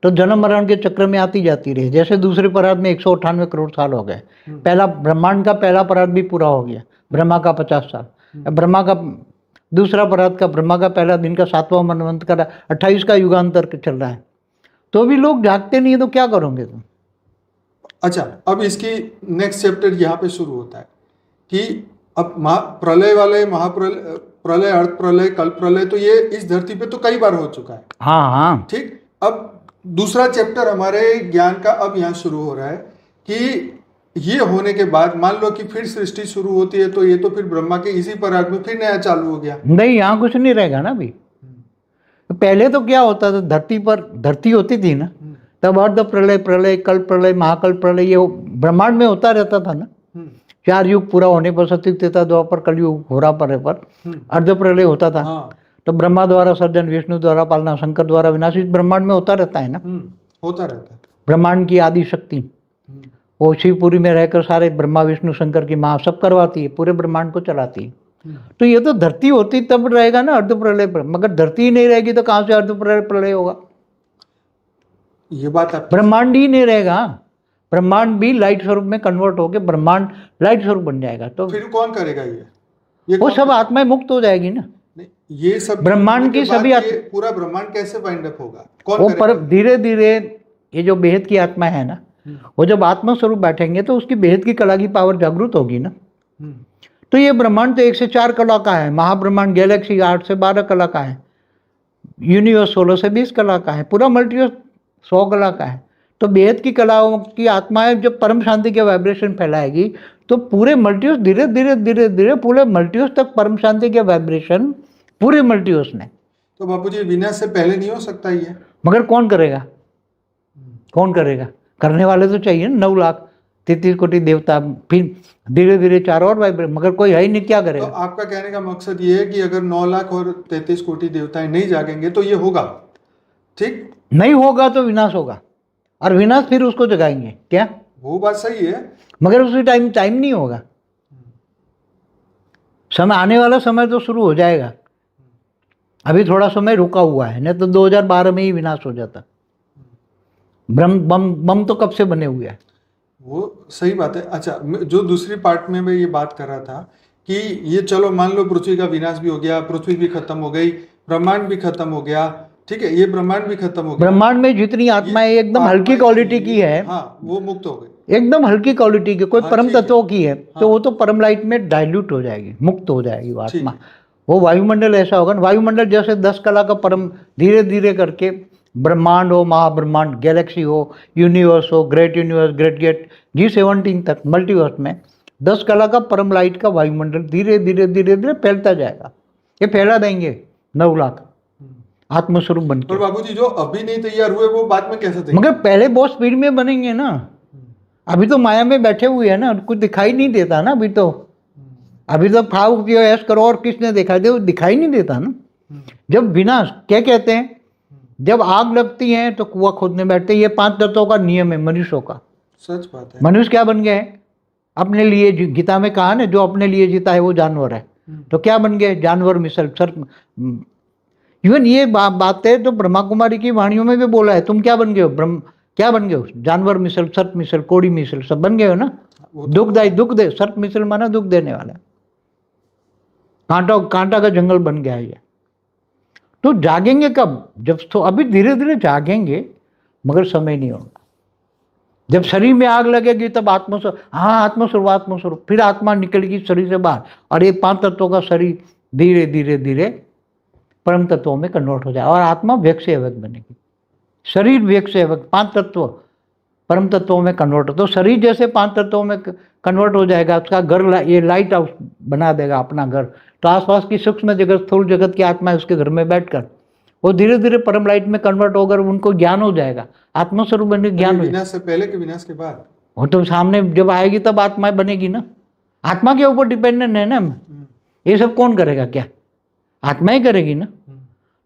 [SPEAKER 1] तो जन्म मरण के चक्र में आती जाती रही। जैसे दूसरे परार्थ में 198 करोड़ साल हो गए, पहला ब्रह्मांड का पहला परार्थ भी पूरा हो गया, ब्रह्मा का 50 साल, ब्रह्मा का दूसरा परार्थ का, ब्रह्मा का पहला दिन का 7वां मनवंत का 28 का युगांतर चल रहा है, तो भी लोग जागते नहीं है, तो क्या करोगे तुम?
[SPEAKER 2] अच्छा, अब इसकी नेक्स्ट चैप्टर यहाँ पे शुरू होता है कि अब प्रलय वाले प्रलय, अर्थ प्रलय, कल्प प्रलय, तो ये इस धरती पे तो कई बार हो चुका है।
[SPEAKER 1] हाँ,
[SPEAKER 2] ठीक। अब दूसरा चैप्टर हमारे ज्ञान का अब यहाँ शुरू हो रहा है कि ये होने के बाद मान लो कि फिर सृष्टि शुरू होती है, तो ये तो फिर ब्रह्मा के इसी परार्थ में फिर नया चालू हो गया।
[SPEAKER 1] नहीं, यहाँ कुछ नहीं रहेगा ना अभी। पहले तो क्या होता था, धरती पर धरती होती थी ना, तब अर्ध प्रलय, प्रलय, कल्प प्रलय, महाकल्प प्रलय, ये ब्रह्मांड में होता रहता था ना। 4 युग पूरा होने पर, सतयुग, त्रेता, द्वापर, कलयुग होरा पर अर्ध प्रलय होता था। तो ब्रह्मा द्वारा सर्जन, विष्णु द्वारा पालना, शंकर द्वारा विनाश, इस ब्रह्मांड में होता रहता है ना,
[SPEAKER 2] होता रहता है।
[SPEAKER 1] ब्रह्मांड की आदि शक्ति वो शिवपुरी में रहकर सारे ब्रह्मा विष्णु शंकर की माँ सब करवाती है, पूरे ब्रह्मांड को चलाती है। तो ये तो धरती होती तब रहेगा ना अर्ध प्रलय, मगर धरती ही नहीं रहेगी तो कहाँ से अर्ध प्रलय होगा?
[SPEAKER 2] ये बात है,
[SPEAKER 1] ब्रह्मांड ही नहीं रहेगा, ब्रह्मांड भी लाइट स्वरूप में कन्वर्ट होकर ब्रह्मांड लाइट स्वरूप बन जाएगा। तो
[SPEAKER 2] फिर कौन करेगा ये
[SPEAKER 1] वो सब आत्माएं मुक्त हो जाएगी ना।
[SPEAKER 2] ये सब
[SPEAKER 1] ब्रह्मांड की सभी
[SPEAKER 2] पूरा ब्रह्मांड कैसे वाइंड अप होगा? कौन
[SPEAKER 1] वो पर धीरे धीरे ये जो बेहद की आत्मा है ना, वो जब आत्मा स्वरूप बैठेंगे तो उसकी बेहद की कला की पावर जागृत होगी ना। तो ये ब्रह्मांड तो 1 से 4 कला का है, महाब्रह्मांड गैलेक्सी 8 से 12 कला का है, यूनिवर्स 16 से 20 कला का है, पूरा मल्टीवर्स 100 कला का है। तो बेहद की कलाओं की आत्माएं जब परम शांति के वाइब्रेशन फैलाएगी तो पूरे मल्टीवर्स धीरे धीरे धीरे धीरे पूरे मल्टीवर्स तक परम शांति के वाइब्रेशन, पूरे मल्टीवर्स में।
[SPEAKER 2] तो बापूजी विनाश से पहले नहीं हो सकता ये?
[SPEAKER 1] मगर कौन करेगा? कौन करेगा? करने वाले तो चाहिए ना, 9,33 कोटि देवता, फिर धीरे धीरे 4 और वाइब्रेट, मगर कोई है ही नहीं, क्या करेगा?
[SPEAKER 2] तो आपका कहने का मकसद ये है कि अगर 9 लाख और 33 कोटि देवताएं नहीं जागेंगे तो ये होगा, ठीक?
[SPEAKER 1] नहीं होगा तो विनाश होगा, और विनाश फिर उसको जगाएंगे क्या?
[SPEAKER 2] वो बात सही है,
[SPEAKER 1] मगर उसी टाइम नहीं होगा। समय आने वाला समय तो शुरू हो जाएगा, अभी थोड़ा समय रुका हुआ है, नहीं तो 2012 में ही विनाश हो जाता। बम तो कब से बने हुए हैं।
[SPEAKER 2] वो सही बात है। अच्छा, जो दूसरी पार्ट में मैं ये बात कर रहा था कि ये चलो मान लो पृथ्वी का विनाश भी हो गया, पृथ्वी भी खत्म हो गई, ब्रह्मांड भी खत्म हो गया, ठीक है, ये ब्रह्मांड भी खत्म हो गया।
[SPEAKER 1] ब्रह्मांड में जितनी आत्माएं एकदम हल्की क्वालिटी की है,
[SPEAKER 2] हाँ, वो मुक्त हो गई,
[SPEAKER 1] एकदम हल्की क्वालिटी की, कोई परम तत्वों की है, तो वो तो परम लाइट में डाइल्यूट हो जाएगी, मुक्त हो जाएगी वो आत्मा। वो वायुमंडल ऐसा होगा ना, वायुमंडल जैसे 10 कला का परम धीरे धीरे करके ब्रह्मांड हो, महाब्रह्मांड, गैलेक्सी हो, यूनिवर्स हो, great universe, great gate, G17 तक मल्टीवर्स में 10 कला का परम लाइट का वायुमंडल धीरे धीरे धीरे धीरे फैलता जाएगा। ये फैला देंगे 9 लाख आत्मस्वरूप बनकर।
[SPEAKER 2] और बाबूजी जो अभी नहीं तैयार हुए वो बाद में कैसे देंगे?
[SPEAKER 1] मगर पहले बहुत स्पीड में बनेंगे ना, अभी तो माया में बैठे हुए हैं ना, कुछ दिखाई नहीं देता ना अभी तो। अभी तो फाव किया ऐस करो और किसने दिखाई दे, वो दिखाई नहीं देता ना। जब विनाश क्या कहते हैं, जब आग लगती है तो कुआं खोदने बैठते हैं, ये 5 तत्वों का नियम है मनुष्यों का।
[SPEAKER 2] सच बात है।
[SPEAKER 1] मनुष्य क्या बन गए? अपने लिए, गीता में कहा ना, जो अपने लिए जीता है वो जानवर है। तो क्या बन गए? जानवर मिसल सर। इवन ये बातें तो ब्रह्मा कुमारी की वाणियों में भी बोला है। तुम क्या बन गए हो? ब्रह्म क्या बन गए हो? जानवर मिसल, सर्प मिसल, कोड़ी मिसल, सब बन गए हो ना। दुखदाई, दुख दे, सर्प मिसल माना दुख देने वाला, कांटा का जंगल बन गया है ये। तो जागेंगे कब? जब, तो अभी धीरे धीरे जागेंगे, मगर समय नहीं होगा। जब शरीर में आग लगेगी तब आत्मस्वरूप, हाँ आत्मस्वरूप, फिर आत्मा निकलेगी शरीर से बाहर, और ये 5 तत्वों का शरीर धीरे धीरे धीरे परम तत्वों में कन्वर्ट हो जाए और आत्मा व्यक्त से अव्यक्त बनेगी। शरीर व्यक्त से अव्यक्त, 5 तत्व परम तत्वों में कन्वर्ट हो, तो शरीर जैसे 5 तत्वों में कन्वर्ट हो जाएगा, उसका घर ये लाइट हाउस बना देगा अपना घर, तो आसपास की सूक्ष्म जगत, स्थूल जगत की आत्मा है उसके घर में बैठकर वो धीरे धीरे परम लाइट में कन्वर्ट होकर उनको ज्ञान हो जाएगा, आत्मस्वरूप बनने ज्ञान हो जाएगा।
[SPEAKER 2] विनाश से पहले कि विनाश के बाद?
[SPEAKER 1] वो तो सामने जब आएगी तब आत्मा बनेगी ना, आत्मा के ऊपर डिपेंडेंट है ना। ये सब कौन करेगा? क्या आत्मा ही करेगी ना।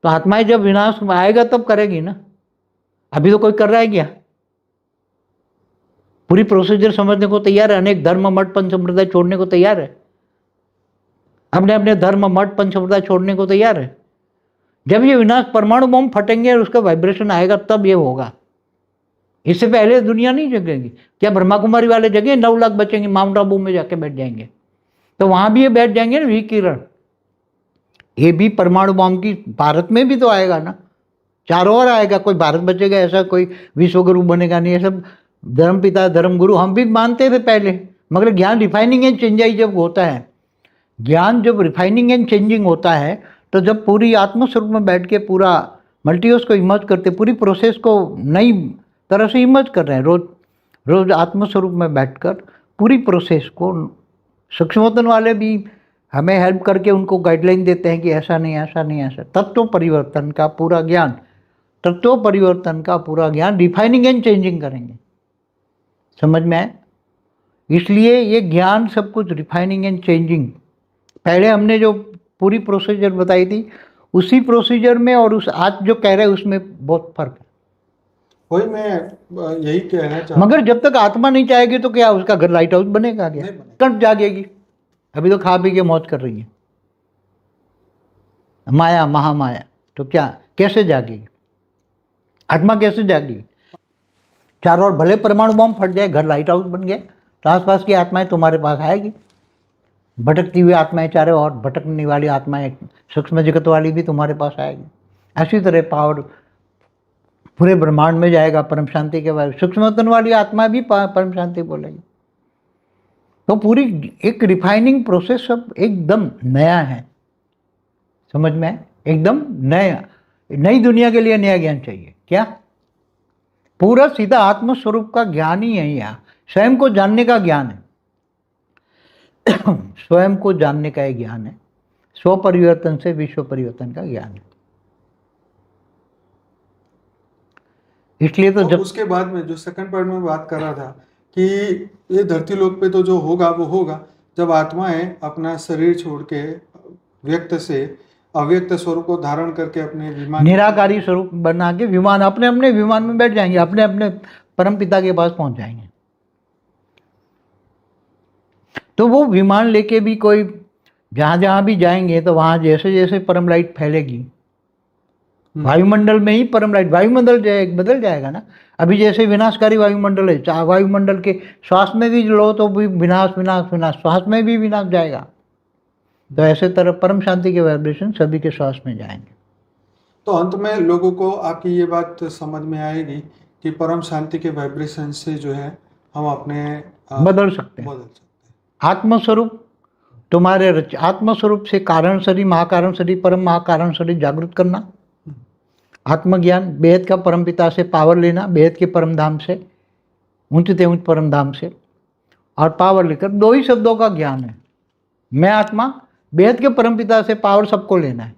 [SPEAKER 1] तो आत्माएं जब विनाश आएगा तब करेगी ना, अभी तो कोई कर रहा है क्या? पूरी प्रोसीजर समझने को तैयार है, अनेक धर्म मठ पंच संप्रदाय छोड़ने को तैयार है, अपने अपने धर्म मठ पंच संप्रदाय छोड़ने को तैयार है। जब ये विनाश परमाणु बम फटेंगे और उसका वाइब्रेशन आएगा तब ये होगा, इससे पहले दुनिया नहीं जगेगी। क्या ब्रह्मा कुमारी वाले जगह 9 लाख बचेंगे, माउंट आबू में जाके बैठ जाएंगे, तो वहां भी ये बैठ जाएंगे ना विकिरण। ये भी परमाणु बम की भारत में भी तो आएगा ना, चारों ओर आएगा, कोई भारत बचेगा ऐसा कोई विश्वगुरु बनेगा नहीं। ये सब धर्म पिता धर्म गुरु हम भी मानते थे पहले, मगर ज्ञान रिफाइनिंग एंड चेंजिंग जब होता है, ज्ञान जब रिफाइनिंग एंड चेंजिंग होता है, तो जब पूरी आत्मस्वरूप में बैठ के पूरा मल्टीवर्स को इमर्ज करते, पूरी प्रोसेस को नई तरह से इमर्ज कर रहे हैं, रोज रोज आत्मस्वरूप में बैठकर पूरी प्रोसेस को। सूक्ष्मतन वाले भी हमें हेल्प करके उनको गाइडलाइन देते हैं कि ऐसा नहीं ऐसा नहीं ऐसा। तत्व परिवर्तन का पूरा ज्ञान, तत्व परिवर्तन का पूरा ज्ञान रिफाइनिंग एंड चेंजिंग करेंगे, समझ में आए? इसलिए ये ज्ञान सब कुछ रिफाइनिंग एंड चेंजिंग, पहले हमने जो पूरी प्रोसीजर बताई थी उसी प्रोसीजर में और उस आज जो कह रहे हैं उसमें बहुत फर्क है।
[SPEAKER 2] वही मैं यही कहना चाहता,
[SPEAKER 1] मगर जब तक आत्मा नहीं चाहेगी तो क्या उसका घर लाइट हाउस बनेगा? क्या कब जागेगी? अभी तो खा पी के मौज कर रही है माया महामाया, तो क्या कैसे जागेगी आत्मा? कैसे जागेगी? चारों ओर भले परमाणु बम फट जाए, घर लाइट हाउस बन गया, तो आसपास की आत्माएं तुम्हारे पास आएगी। भटकती हुई आत्माएं चारों ओर, भटकने वाली आत्माएं सूक्ष्म जगत वाली भी तुम्हारे पास आएगी। ऐसी तरह पावर पूरे ब्रह्मांड में जाएगा परम शांति के बाद, सूक्ष्मतन वाली आत्मा भी परम शांति बोलेगी। तो पूरी एक रिफाइनिंग प्रोसेस सब एकदम नया है, समझ में? एकदम नया, नई दुनिया के लिए नया ज्ञान चाहिए। क्या? पूरा सीधा आत्मस्वरूप का ज्ञान ही है, यहाँ स्वयं को जानने का ज्ञान है स्वयं को जानने का एक ज्ञान है, स्व परिवर्तन से विश्व परिवर्तन का ज्ञान है। इसलिए तो जब
[SPEAKER 2] उसके बाद में जो सेकंड पॉइंट में बात कर रहा था कि ये धरती लोक पे तो जो होगा वो होगा जब आत्माएं अपना शरीर छोड़ के व्यक्त से अव्यक्त स्वरूप को धारण करके अपने विमान,
[SPEAKER 1] निराकारी स्वरूप बना के विमान, अपने अपने विमान में बैठ जाएंगे, अपने अपने परम पिता के पास पहुंच जाएंगे। तो वो विमान लेके भी कोई जहां जहां भी जाएंगे तो वहां जैसे जैसे परम लाइट फैलेगी, वायुमंडल में ही परम लाइट, वायुमंडल बदल जाएगा ना। अभी जैसे विनाशकारी वायुमंडल है, वायुमंडल के श्वास में भी लो तो भी विनाश विनाश विनाश, श्वास में भी विनाश जाएगा। तो ऐसे तरह परम शांति के वाइब्रेशन सभी के श्वास में जाएंगे।
[SPEAKER 2] तो अंत में लोगों को आपकी ये बात समझ में आएगी कि परम शांति के वाइब्रेशन से जो है हम अपने
[SPEAKER 1] बदल सकते हैं। आत्मस्वरूप तुम्हारे आत्मस्वरूप से कारण शरीर, महाकारण शरीर, परम महाकारण शरीर जागृत करना, आत्मज्ञान, बेहद का परम पिता से पावर लेना, बेहद के परम धाम से, ऊंचते ऊंच परम धाम से, और पावर लेकर 2 ही शब्दों का ज्ञान है, मैं आत्मा, बेहद के परम पिता से पावर सबको लेना है।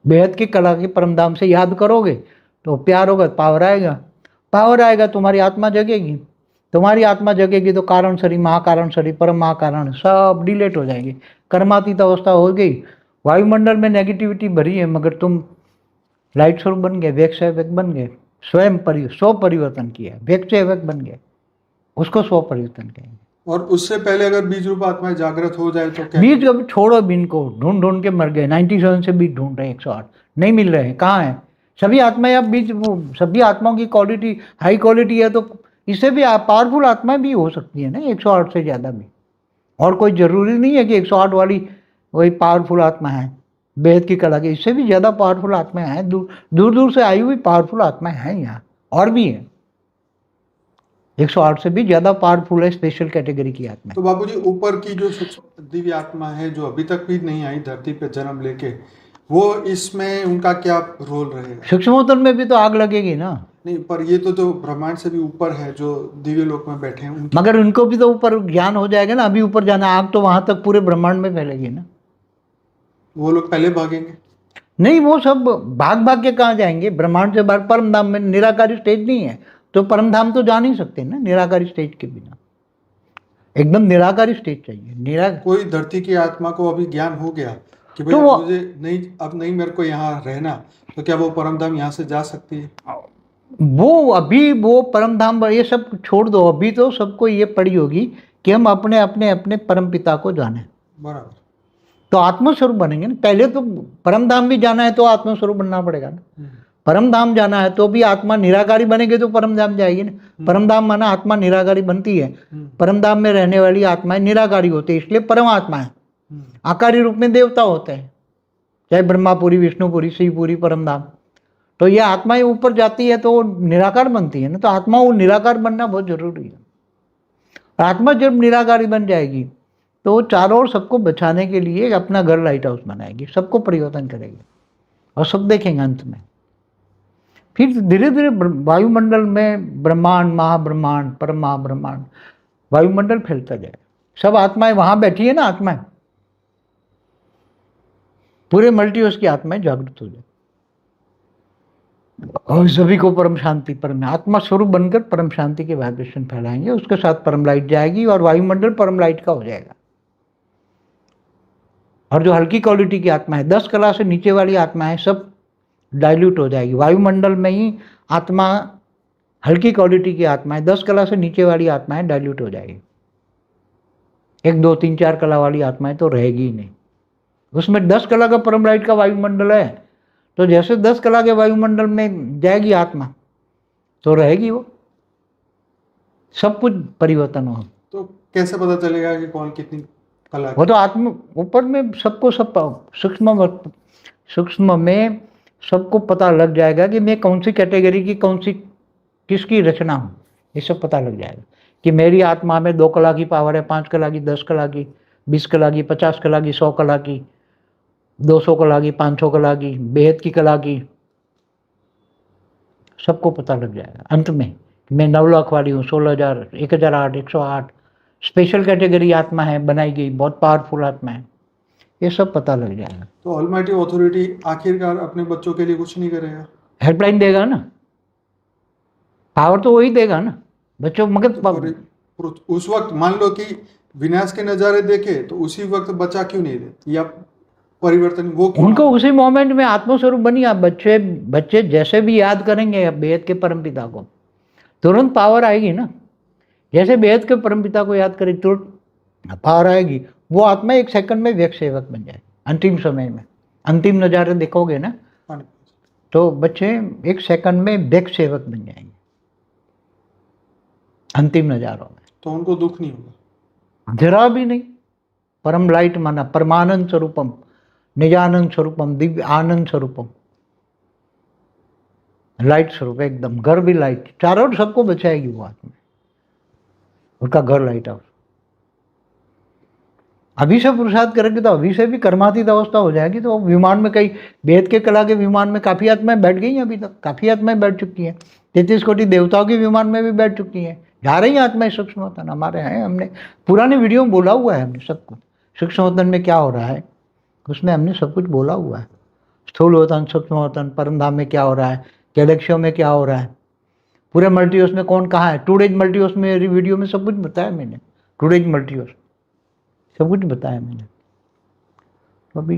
[SPEAKER 1] बेहद की कला के परम धाम से याद करोगे तो प्यार होगा, पावर आएगा, पावर आएगा, तुम्हारी आत्मा जगेगी, तुम्हारी आत्मा जगेगी तो कारण शरीर, महाकारण शरीर, परम महाकारण सब डिलेट हो जाएंगे, कर्मातीत अवस्था हो गई। वायुमंडल में नेगेटिविटी भरी है मगर तुम लाइट स्वरूप बन गए, व्यक्त से व्यक्त बन गए, स्वयं स्व परिवर्तन किया, व्यक्त से व्यक्त बन गए, उसको स्व परिवर्तन कहेंगे।
[SPEAKER 2] और उससे पहले अगर बीज रूप आत्मा जागृत हो जाए तो क्या?
[SPEAKER 1] बीज कभी छोड़ो, बीन को ढूंढ ढूंढ के मर गए, 97 से बीज ढूंढ रहे, 108 नहीं मिल रहे हैं, कहाँ है? सभी आत्माएं अब बीज, सभी आत्माओं की क्वालिटी हाई क्वालिटी है, तो इससे भी पावरफुल आत्माएं भी हो सकती है ना, 108 से ज़्यादा भी। और कोई ज़रूरी नहीं है कि 108 वाली वही पावरफुल आत्मा है बेहद की कला की, इससे भी ज़्यादा पावरफुल आत्माएं हैं, दूर दूर से आई हुई पावरफुल आत्माएं हैं यहाँ, और भी है। 108 से भी ज़्यादा पावरफुल है स्पेशल कैटेगरी की आत्मा।
[SPEAKER 2] तो बाबूजी ऊपर की जो दिव्य आत्मा है जो अभी तक भी नहीं आई धरती पे जन्म लेके, वो इसमें उनका क्या रोल रहेगा?
[SPEAKER 1] सूक्ष्मोत्तर में भी तो आग लगेगी ना,
[SPEAKER 2] नहीं, पर ये तो जो ब्रह्मांड से भी ऊपर है, जो दिव्य लोक में बैठे हैं, उनकी
[SPEAKER 1] मगर उनको भी तो ऊपर ज्ञान हो जाएगा ना। अभी ऊपर जाना, आग तो वहां तक पूरे ब्रह्मांड में फैलेगी ना।
[SPEAKER 2] वो लोग पहले भागेंगे?
[SPEAKER 1] नहीं, वो सब भाग भाग के कहाँ जाएंगे? ब्रह्मांड से बाहर परम धाम में निराकारी स्टेज नहीं है, तो परम धाम तो जा नहीं सकते ना निराकारी स्टेज के बिना। एकदम निराकारी स्टेज चाहिए।
[SPEAKER 2] कोई धरती की आत्मा को अभी ज्ञान हो गया कि भाई
[SPEAKER 1] तो
[SPEAKER 2] अब
[SPEAKER 1] वो
[SPEAKER 2] मुझे नहीं, अब नहीं मेरे को यहाँ रहना, तो क्या वो परम धाम यहाँ से जा सकती है?
[SPEAKER 1] वो अभी वो परम धाम ये सब छोड़ दो, अभी तो सबको ये पड़ी होगी कि हम अपने अपने अपने परम पिता को जाने,
[SPEAKER 2] बराबर।
[SPEAKER 1] तो आत्मस्वरूप बनेंगे ना। पहले तो परम धाम भी जाना है तो आत्मस्वरूप बनना पड़ेगा ना। परम धाम जाना है तो भी आत्मा निराकारी बनेगी तो परम धाम जाएगी ना। परम धाम माना आत्मा निराकारी बनती है। परम धाम में रहने वाली आत्माएं निराकारी होती है, इसलिए परम आत्मा है। आकारी रूप में देवता होते हैं, चाहे ब्रह्मापुरी, विष्णुपुरी, शिवपुरी, परम धाम। तो ये आत्माएं ऊपर जाती है तो वो निराकार बनती है ना। तो आत्मा वो निराकार बनना बहुत जरूरी है। आत्मा जब निराकारी बन जाएगी तो वो चारों ओर सबको बचाने के लिए अपना घर लाइट हाउस बनाएगी, सबको परिवर्तन करेगी और सब देखेंगे अंत में। फिर धीरे धीरे वायुमंडल में ब्रह्मांड, महाब्रह्मांड, परम महाब्रह्मांड, वायुमंडल फैलता जाए। सब आत्माएं वहां बैठी है ना, आत्माएं पूरे मल्टीवर्स की आत्माएं जागृत हो जाए और सभी को परम शांति, परम आत्मा स्वरूप बनकर परम शांति के वाइब्रेशन फैलाएंगे। उसके साथ परम लाइट जाएगी और वायुमंडल परम लाइट का हो जाएगा। और जो हल्की क्वालिटी की आत्मा है, 10 कला से नीचे वाली आत्मा है, सब डाइल्यूट हो जाएगी। वायुमंडल में ही आत्मा, हल्की क्वालिटी की आत्मा है, 10 कला से नीचे वाली आत्माएं डाइल्यूट हो जाएगी। 1, 2, 3, 4 कला वाली आत्माएं तो रहेगी ही नहीं। उसमें 10 कला का परम लाइट का वायुमंडल है, तो जैसे 10 कला के वायुमंडल में जाएगी आत्मा तो रहेगी वो, सब कुछ परिवर्तन हो।
[SPEAKER 2] तो कैसे पता चलेगा कि कौन कितनी कला
[SPEAKER 1] वो तो आत्मा ऊपर में सबको, सब सूक्ष्म में सबको पता लग जाएगा कि मैं कौन सी कैटेगरी की, कौन सी किसकी रचना हूँ। ये सब पता लग जाएगा कि मेरी आत्मा में 2 कला की पावर है, 5 कला की, 10 कला की, 20 कला की, 50 कला की, 100 कला की, 200 कला की, 500 कला की, बेहद की कला की। सबको पता लग जाएगा अंत में। मैं 9 लाख वाली हूँ, 16,000, 1,008, 108 स्पेशल कैटेगरी आत्मा है बनाई गई, बहुत पावरफुल आत्मा है। ये सब पता लग जाएगा।
[SPEAKER 2] तो ऑलमाइटी अथॉरिटी आखिरकार अपने बच्चों के लिए कुछ नहीं करेगा?
[SPEAKER 1] हेल्पलाइन देगा ना, पावर तो वही देगा ना बच्चों। मगर
[SPEAKER 2] तो उस वक्त मान लो कि विनाश के नज़ारे देखे तो उसी वक्त बचा क्यों नहीं दे, या परिवर्तन वो क्यों
[SPEAKER 1] उनको उसी मोमेंट में आत्मस्वरूप बनी। आप बच्चे जैसे भी याद करेंगे बेहद के परमपिता को, तुरंत पावर आएगी ना। जैसे बेहद के परमपिता को याद करें तुरंत पावर आएगी। वो आत्मा 1 सेकंड में व्यक्त सेवक बन जाए। अंतिम समय में अंतिम नज़ारे देखोगे ना तो बच्चे 1 सेकंड में व्यक्त सेवक बन जाएंगे अंतिम नज़ारों में।
[SPEAKER 2] तो उनको दुख नहीं होगा?
[SPEAKER 1] जरा भी नहीं। परम लाइट माना परमानंद स्वरूपम, निजानंद स्वरूपम, दिव्य आनंद स्वरूपम, लाइट स्वरूप एकदम। घर भी लाइट, चारों ओर सबको बचाएगी वो आत्मा, उनका घर लाइट हाउस। अभी से पुरुषार्थ करेंगे तो अभी से भी कर्मातीत अवस्था हो जाएगी। तो विमान में कई वेद के कला के विमान में काफ़ी आत्माएं बैठ गई हैं, अभी तक काफ़ी आत्माएं बैठ चुकी हैं। 33 कोटि देवताओं के विमान में भी बैठ चुकी हैं। जा रही हैं आत्माएं सूक्ष्मवतन हमारे हैं। हमने पुराने वीडियो में बोला हुआ है, हमने सब कुछ सूक्ष्मवतन में क्या हो रहा है उसमें हमने सब कुछ बोला हुआ है। स्थूलवतन, सूक्ष्मवतन, परमधाम में क्या हो रहा है, गैलेक्सियों में क्या हो रहा है, पूरे मल्टीवर्स में कौन कहाँ है। 2 डेज मल्टीवर्स में वीडियो में सब कुछ बताया मैंने। 2 डेज मल्टीवर्स सब कुछ बताया मैंने। तो अभी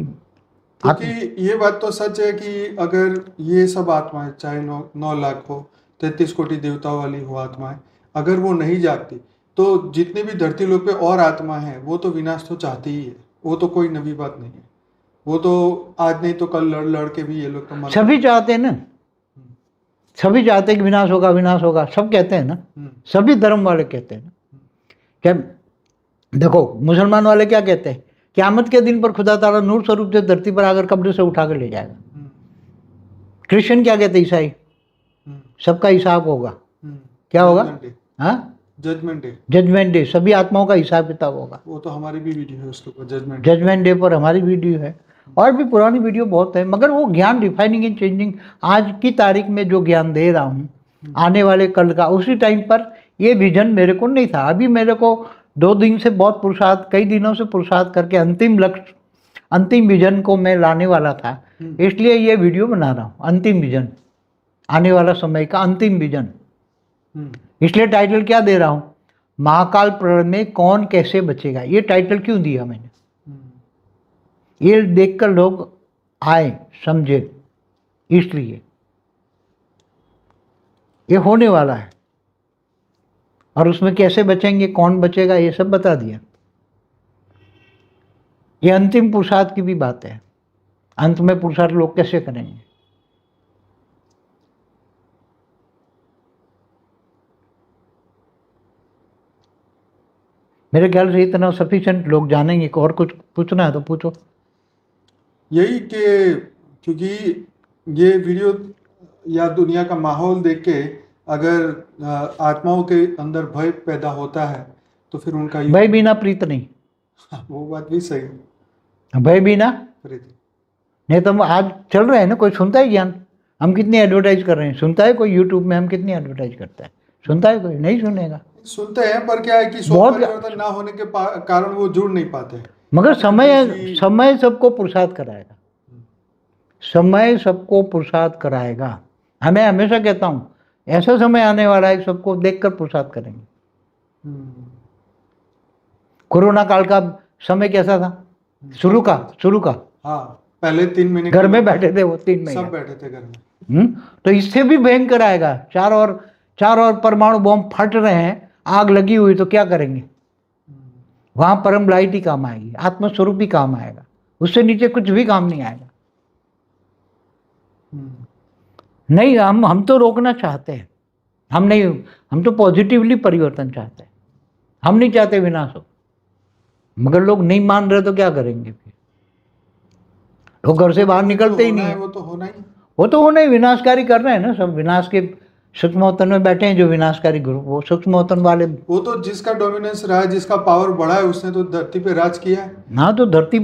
[SPEAKER 2] क्योंकि ये बात तो सच है कि अगर ये सब आत्माएं, चाहे 9 लाख हो, 33 कोटि देवताओं वाली हो आत्माएं, अगर वो नहीं जागती तो जितने भी धरती लोक पे और आत्मा है वो तो विनाश तो चाहती ही है। वो तो कोई नवी बात नहीं है। वो तो आज नहीं तो कल लड़ लड़ के भी ये लोग तो
[SPEAKER 1] सभी चाहते हैं ना, सभी चाहते हैं कि विनाश होगा, विनाश होगा, सब कहते हैं ना। सभी धर्म वाले कहते हैं ना। क्या देखो, मुसलमान वाले क्या कहते हैं, क़यामत के दिन पर खुदा ताला नूर स्वरूप से धरती पर आकर कब्र से उठा कर ले जाएगा। क्रिश्चियन क्या कहते हैं, ईसाई, सबका हिसाब होगा। क्या होगा? हाँ,
[SPEAKER 2] जजमेंट डे।
[SPEAKER 1] जजमेंट डे, सभी आत्माओं का हिसाब किताब होगा।
[SPEAKER 2] वो तो हमारी भी वीडियो है उसके ऊपर,
[SPEAKER 1] जजमेंट डे पर हमारी वीडियो है। और भी पुरानी वीडियो बहुत है, मगर वो ज्ञान रिफाइनिंग एंड चेंजिंग आज की तारीख में जो ज्ञान दे रहा हूँ आने वाले कल का, उसी टाइम पर ये विजन मेरे को नहीं था। अभी मेरे को 2 दिन से बहुत पुरुषार्थ, कई दिनों से पुरुषार्थ करके अंतिम लक्ष्य, अंतिम विजन को मैं लाने वाला था, इसलिए ये वीडियो बना रहा हूँ। अंतिम विजन, आने वाला समय का अंतिम विजन। इसलिए टाइटल क्या दे रहा हूँ, महाकाल प्रलय में कौन कैसे बचेगा। ये टाइटल क्यों दिया मैंने, ये देखकर लोग आए समझे, इसलिए ये होने वाला है। और उसमें कैसे बचेंगे, कौन बचेगा, ये सब बता दिया। ये अंतिम पुरुषार्थ की भी बात है, अंत में पुरुषार्थ लोग कैसे करेंगे। मेरे ख्याल से इतना सफिशिएंट लोग जानेंगे। और कुछ पूछना है तो पूछो।
[SPEAKER 2] यही कि क्योंकि ये वीडियो या दुनिया का माहौल देख के अगर आत्माओं के अंदर भय पैदा होता है तो फिर उनका
[SPEAKER 1] भय बिना प्रीत नहीं।
[SPEAKER 2] वो बात भी सही है।
[SPEAKER 1] भय बिना
[SPEAKER 2] प्रीत
[SPEAKER 1] नहीं तो हम आज चल रहे हैं ना, कोई सुनता है ज्ञान, हम कितनी एडवर्टाइज कर रहे हैं, सुनता है कोई यूट्यूब में, हम कितनी एडवर्टाइज करते हैं, सुनता है कोई, नहीं सुनेगा।
[SPEAKER 2] सुनते हैं, पर क्या है कि स्वभाव परिवर्तन ना होने के कारण वो जुड़ नहीं पाते।
[SPEAKER 1] मगर समय सबको पुरुषार्थ कराएगा, समय सबको पुरुषार्थ कराएगा। मैं हमेशा कहता हूँ ऐसा समय आने वाला है सबको देखकर पुरुषार्थ करेंगे। कोरोना काल का समय कैसा था, शुरू का
[SPEAKER 2] हाँ, पहले 3 महीने
[SPEAKER 1] घर में बैठे थे, वो 3 महीने
[SPEAKER 2] सब बैठे थे घर में।
[SPEAKER 1] तो इससे भी भयंकर आएगा। चार और परमाणु बॉम्ब फट रहे हैं, आग लगी हुई, तो क्या करेंगे। वहां परम लाइट ही काम आएगी, आत्मस्वरूप ही काम आएगा, उससे नीचे कुछ भी काम नहीं आएगा। नहीं, हम तो रोकना चाहते हैं, हम तो पॉजिटिवली परिवर्तन चाहते हैं, हम नहीं चाहते विनाश हो। मगर लोग नहीं मान रहे तो क्या करेंगे फिर। लोग घर से बाहर निकलते ही नहीं है।
[SPEAKER 2] वो तो होना ही
[SPEAKER 1] विनाशकारी कर रहे हैं ना सब। विनाश के सूक्ष्मोत्तन में बैठे हैं जो विनाशकारी ग्रुप, वो सूक्ष्मोत्तन वाले।
[SPEAKER 2] वो तो जिसका डोमिनेंस रहा है, जिसका पावर बढ़ा है, उसने तो धरती पे राज किया है।
[SPEAKER 1] हाँ, तो धरती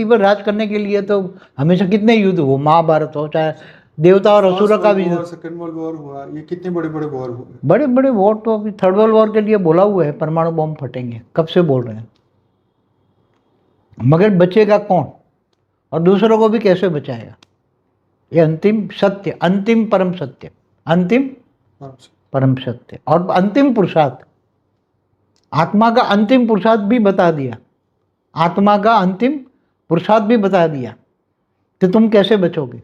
[SPEAKER 1] पर राज करने के लिए तो हमेशा कितने युद्ध हो, महाभारत हो, चाहे देवता और असुर का भी,
[SPEAKER 2] सेकंड वर्ल्ड वॉर हुआ, ये कितने बड़े बड़े वॉर हुए।
[SPEAKER 1] बड़े वॉर तो अभी थर्ड वर्ल्ड वॉर के लिए बोला हुआ है, परमाणु बॉम्ब फटेंगे, कब से बोल रहे हैं। मगर बचेगा कौन और दूसरों को भी कैसे बचाएगा, ये अंतिम सत्य, अंतिम परम सत्य, अंतिम परम सत्य और अंतिम पुरुषार्थ। आत्मा का अंतिम पुरुषार्थ भी बता दिया, आत्मा का अंतिम पुरुषार्थ भी बता दिया, तो तुम कैसे बचोगे।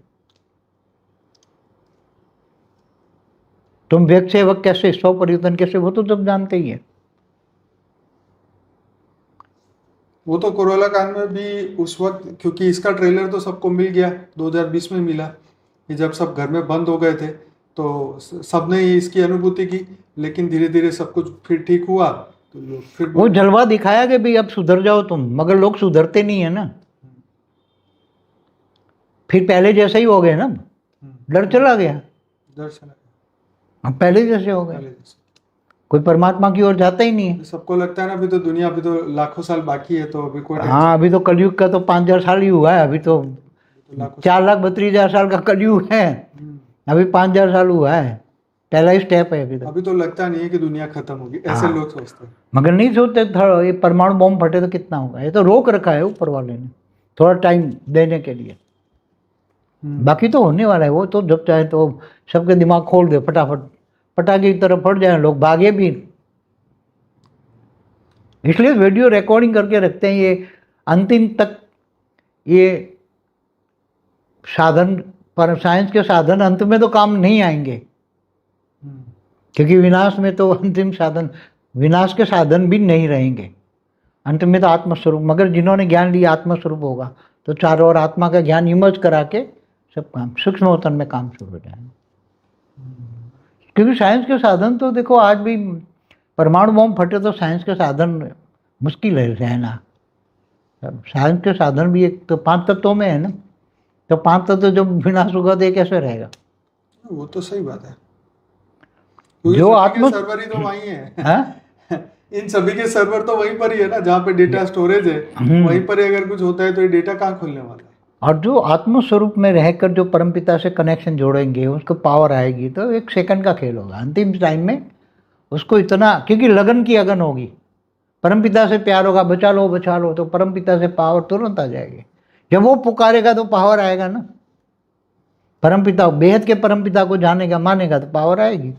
[SPEAKER 1] तुम व्यक्त सेवक कैसे, स्व परिवर्तन कैसे, वो तो सब जानते ही है।
[SPEAKER 2] वो तो कोरोना काल में भी उस वक्त, क्योंकि इसका ट्रेलर तो सबको मिल गया, 2020 में मिला, कि जब सब घर में बंद हो गए थे तो सबने ही इसकी अनुभूति की। लेकिन धीरे धीरे सब कुछ फिर ठीक हुआ तो लोग फिर
[SPEAKER 1] वो जलवा दिखाया कि भाई अब सुधर जाओ तुम, मगर लोग सुधरते नहीं है ना। फिर पहले जैसा ही हो गए ना, डर चला गया, अब पहले जैसे हो गए, कोई परमात्मा की ओर जाता ही नहीं है।
[SPEAKER 2] सबको लगता है ना अभी तो दुनिया, अभी तो लाखों साल बाकी है, तो अभी कोई।
[SPEAKER 1] हाँ, अभी तो कलयुग का तो 5000 साल ही हुआ है, अभी तो 4,32,000 साल का कलयुग है, अभी 5000 साल हुआ है, पहला ही स्टेप है
[SPEAKER 2] अभी तो लगता नहीं है कि दुनिया खत्म होगी, ऐसे लोग सोचते हैं।
[SPEAKER 1] मगर नहीं सोचते ये परमाणु बॉम्ब फटे तो कितना होगा। ये तो रोक रखा है ऊपर वाले ने, थोड़ा टाइम देने के लिए, बाकी तो होने वाला है। वो तो जब चाहे तो सबके दिमाग खोल दे, फटाफट पटाखे की तरफ फट जाए, लोग भागे भी। इसलिए वीडियो रिकॉर्डिंग करके रखते हैं, ये अंतिम तक ये साधन, पर साइंस के साधन अंत में तो काम नहीं आएंगे, क्योंकि विनाश में तो अंतिम साधन, विनाश के साधन भी नहीं रहेंगे, अंत में तो आत्मस्वरूप। मगर जिन्होंने ज्ञान लिया आत्मस्वरूप होगा तो चारों ओर आत्मा का ज्ञान इमर्ज करा के सब काम सूक्ष्मोत्तन में काम शुरू हो जाएगा। क्योंकि साइंस के साधन तो देखो, आज भी परमाणु बम फटे तो साइंस के साधन मुश्किल है रहना। साइंस के साधन भी एक तो 5 तत्वों में है ना, तो 5 तत्व जब विनाश होगा तो कैसे रहेगा।
[SPEAKER 2] वो तो सही बात है,
[SPEAKER 1] जो आत्मा
[SPEAKER 2] सर्वर ही तो वही है। इन सभी के सर्वर तो वहीं पर ही है ना, जहाँ पे डेटा स्टोरेज है, वहीं पर ही अगर कुछ होता है तो ये डेटा कहाँ खुलने वाला है।
[SPEAKER 1] और जो आत्म स्वरूप में रहकर जो परमपिता से कनेक्शन जोड़ेंगे, उसको पावर आएगी, तो एक सेकंड का खेल होगा। अंतिम टाइम में उसको इतना, क्योंकि लगन की अगन होगी, परमपिता से प्यार होगा, बचा लो, तो परमपिता से पावर तुरंत आ जाएगी। जब वो पुकारेगा तो पावर आएगा ना। परमपिता, बेहद के परमपिता को जानेगा, मानेगा, तो पावर आएगी।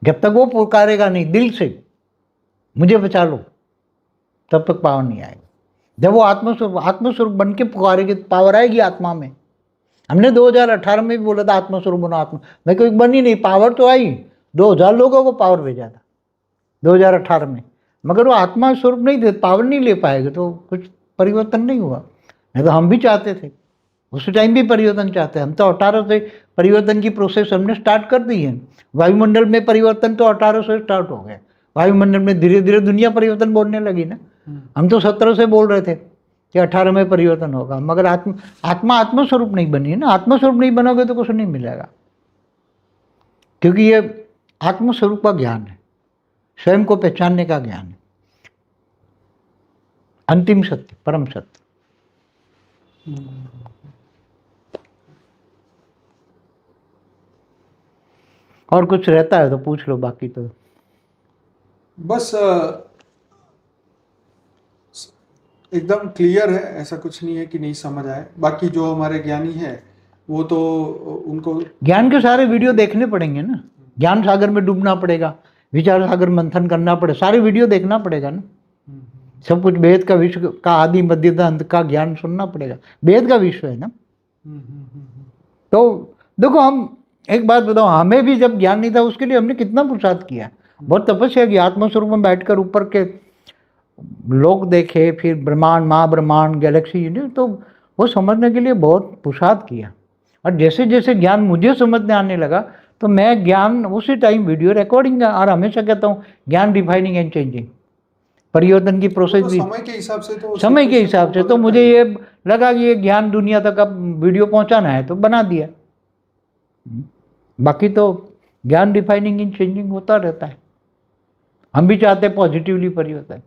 [SPEAKER 1] जब तक वो पुकारेगा नहीं दिल से, मुझे बचा लो, तब तक पावर नहीं आएगी। जब वो आत्मस्वरूप बन के पुकारेगी तो पावर आएगी आत्मा में। हमने 2018 में भी बोला था आत्मस्वरूप बनो, आत्मा, मैं कोई बनी नहीं, पावर तो आई। 2000 लोगों को पावर भेजा था 2018 में, मगर वो आत्मा स्वरूप नहीं थे, पावर नहीं ले पाएगा तो कुछ परिवर्तन नहीं हुआ। नहीं तो हम भी चाहते थे, उस टाइम भी परिवर्तन चाहते हैं हम। तो 18 से परिवर्तन की प्रोसेस हमने स्टार्ट कर दी है। वायुमंडल में परिवर्तन तो 18 से स्टार्ट हो गया। वायुमंडल में धीरे धीरे दुनिया परिवर्तन बोलने लगी ना। हम तो 17 से बोल रहे थे कि 18 में परिवर्तन होगा, मगर आत्मा आत्मस्वरूप नहीं बनी है ना। आत्मस्वरूप नहीं बनोगे तो कुछ नहीं मिलेगा, क्योंकि ये आत्मस्वरूप का ज्ञान है, स्वयं को पहचानने का ज्ञान है, अंतिम सत्य, परम सत्य। और कुछ रहता है तो पूछ लो, बाकी तो
[SPEAKER 2] बस एकदम क्लियर है, ऐसा कुछ नहीं है कि नहीं समझ आए। बाकी जो हमारे ज्ञानी है वो तो उनको
[SPEAKER 1] ज्ञान के सारे वीडियो देखने पड़ेंगे ना। ज्ञान सागर में डूबना पड़ेगा, विचार सागर मंथन करना पड़ेगा, सारे वीडियो देखना पड़ेगा ना। सब कुछ वेद का विश्व का आदि मध्यता अंत का ज्ञान सुनना पड़ेगा। वेद का विश्व है ना। तो देखो, हम एक बात बताओ, हमें भी जब ज्ञान नहीं था उसके लिए हमने कितना पुरुषार्थ किया, बहुत तपस्या की। आत्मस्वरूप में बैठकर ऊपर के लोग देखे, फिर ब्रह्मांड, महाब्रह्मांड, गैलेक्सी, तो वो समझने के लिए बहुत पुरुषार्थ किया। और जैसे जैसे ज्ञान मुझे समझने आने लगा तो मैं ज्ञान उसी टाइम वीडियो रिकॉर्डिंग, और हमेशा कहता हूँ ज्ञान डिफाइनिंग एंड चेंजिंग, परिवर्तन की प्रोसेस भी
[SPEAKER 2] समय के हिसाब से, तो
[SPEAKER 1] समय के हिसाब से। तो मुझे ये लगा कि ये ज्ञान दुनिया तक अब वीडियो पहुंचाना है तो बना दिया। बाकी तो ज्ञान डिफाइनिंग एंड चेंजिंग होता रहता है। हम भी चाहते हैं पॉजिटिवली परिवर्तन।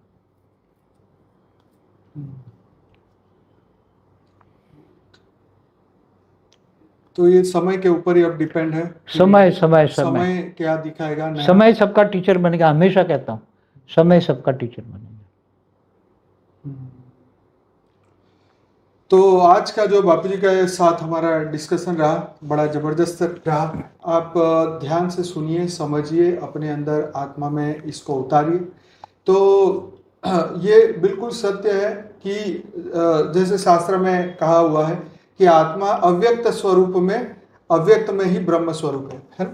[SPEAKER 2] तो ये समय के ऊपर ही अब डिपेंड है।
[SPEAKER 1] समय
[SPEAKER 2] क्या दिखाएगा,
[SPEAKER 1] समय सबका टीचर बनेगा। हमेशा कहता हूँ समय सबका टीचर बनेगा।
[SPEAKER 2] तो आज का जो बापू जी के साथ हमारा डिस्कशन रहा, बड़ा जबरदस्त रहा। आप ध्यान से सुनिए, समझिए, अपने अंदर आत्मा में इसको उतारिए। तो ये बिल्कुल सत्य है कि जैसे शास्त्र में कहा हुआ है कि आत्मा अव्यक्त स्वरूप में, अव्यक्त में ही ब्रह्म स्वरूप है ना।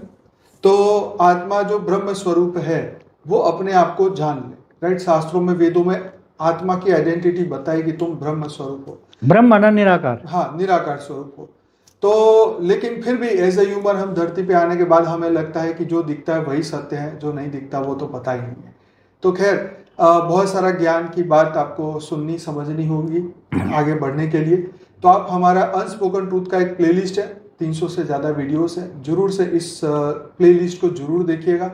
[SPEAKER 2] तो आत्मा जो ब्रह्म स्वरूप है वो अपने आप को जान ले, राइट। शास्त्रों में, वेदों में आत्मा की आइडेंटिटी बताई कि तुम ब्रह्म स्वरूप हो।
[SPEAKER 1] ब्रह्म माना निराकार,
[SPEAKER 2] हाँ, निराकार स्वरूप हो। तो लेकिन फिर भी एज ए ह्यूमन हम धरती पे आने के बाद हमें लगता है कि जो दिखता है वही सत्य है, जो नहीं दिखता वो तो पता ही नहीं है। तो खैर, बहुत सारा ज्ञान की बात आपको सुननी समझनी होगी आगे बढ़ने के लिए। तो आप हमारा अनस्पोकन ट्रूथ का एक प्लेलिस्ट है, 300 से ज़्यादा वीडियोस है, जरूर से इस प्लेलिस्ट को जरूर देखिएगा।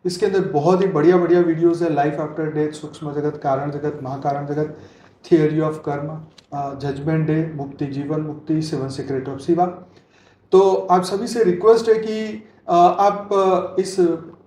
[SPEAKER 2] इसके अंदर बहुत ही बढ़िया बढ़िया वीडियोस है। लाइफ आफ्टर डेथ, सूक्ष्म जगत, कारण जगत, महाकारण जगत, थियोरी ऑफ कर्म, जजमेंट डे, मुक्ति, जीवन मुक्ति, 7 सीक्रेट ऑफ शिवा। तो आप सभी से रिक्वेस्ट है कि आप इस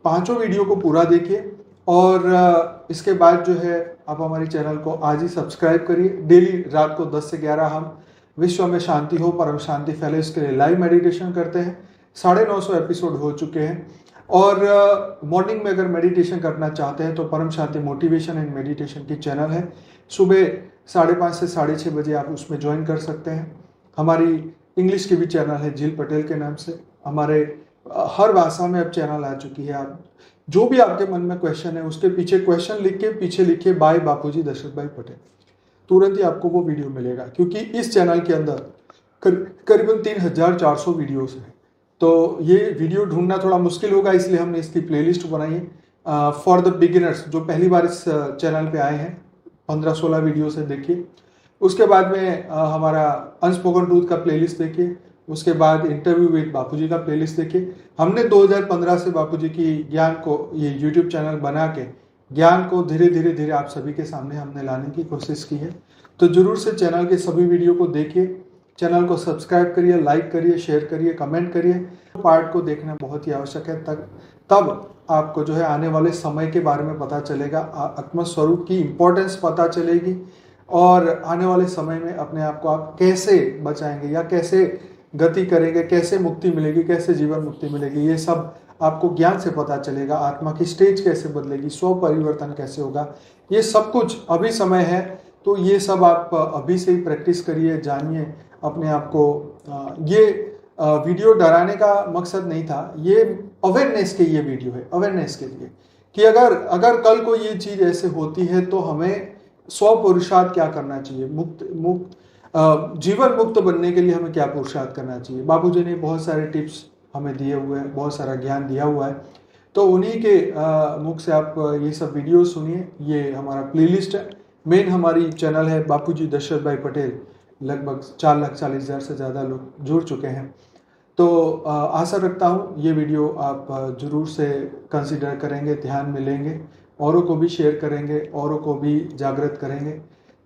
[SPEAKER 2] 5 वीडियो को पूरा देखिए, और इसके बाद जो है आप हमारे चैनल को आज ही सब्सक्राइब करिए। डेली रात को 10 से 11 हम विश्व में शांति हो, परम शांति फैले, इसके लिए लाइव मेडिटेशन करते हैं। 950 एपिसोड हो चुके हैं। और मॉर्निंग में अगर मेडिटेशन करना चाहते हैं तो परम शांति मोटिवेशन एंड मेडिटेशन की चैनल है, सुबह 5:30 से 6:30 बजे आप उसमें ज्वाइन कर सकते हैं। हमारी इंग्लिश की भी चैनल है, जिल पटेल के नाम से। हमारे हर भाषा में अब चैनल आ चुकी है। आप जो भी आपके मन में क्वेश्चन है उसके पीछे क्वेश्चन लिख के पीछे लिखिए बाय बापूजी दशरथ भाई पटेल, तुरंत ही आपको वो वीडियो मिलेगा। क्योंकि इस चैनल के अंदर करीबन 3400 वीडियोस हैं। तो ये वीडियो ढूंढना थोड़ा मुश्किल होगा, इसलिए हमने इसकी प्लेलिस्ट बनाई है फॉर द बिगिनर्स। जो पहली बार इस चैनल पे आए हैं, 15-16 वीडियो से देखिए। उसके बाद में हमारा अनस्पोकन ट्रूथ का प्लेलिस्ट देखिए। उसके बाद इंटरव्यू विद बापूजी का प्लेलिस्ट देखिए। हमने 2015 से बापूजी की ज्ञान को, ये यूट्यूब चैनल बना के ज्ञान को धीरे धीरे आप सभी के सामने हमने लाने की कोशिश की है। तो जरूर से चैनल के सभी वीडियो को देखिए, चैनल को सब्सक्राइब करिए, लाइक करिए, शेयर करिए, कमेंट करिए। पार्ट को देखना बहुत ही आवश्यक है, तब आपको जो है आने वाले समय के बारे में पता चलेगा, आत्मस्वरूप की इम्पोर्टेंस पता चलेगी और आने वाले समय में अपने आप को आप कैसे बचाएंगे या कैसे गति करेंगे, कैसे मुक्ति मिलेगी, कैसे जीवन मुक्ति मिलेगी, ये सब आपको ज्ञान से पता चलेगा। आत्मा की स्टेज कैसे बदलेगी, स्व परिवर्तन कैसे होगा, ये सब कुछ अभी समय है। तो ये सब आप अभी से ही प्रैक्टिस करिए, जानिए अपने आप को। ये वीडियो डराने का मकसद नहीं था, ये अवेयरनेस के ये वीडियो है, अवेयरनेस के लिए कि अगर कल को ये चीज ऐसे होती है तो हमें स्व पुरुषार्थ क्या करना चाहिए, जीवन मुक्त बनने के लिए हमें क्या पुरुषार्थ करना चाहिए। बाबूजी ने बहुत सारे टिप्स हमें दिए हुए हैं, बहुत सारा ज्ञान दिया हुआ है, तो उन्हीं के मुख से आप ये सब वीडियो सुनिए। ये हमारा प्लेलिस्ट है, मेन हमारी चैनल है बापूजी दशरथ भाई पटेल, लगभग 4,40,000 से ज़्यादा लोग जुड़ चुके हैं। तो आशा रखता हूँ ये वीडियो आप जरूर से कंसिडर करेंगे, ध्यान में लेंगे, औरों को भी शेयर करेंगे, औरों को भी जागृत करेंगे।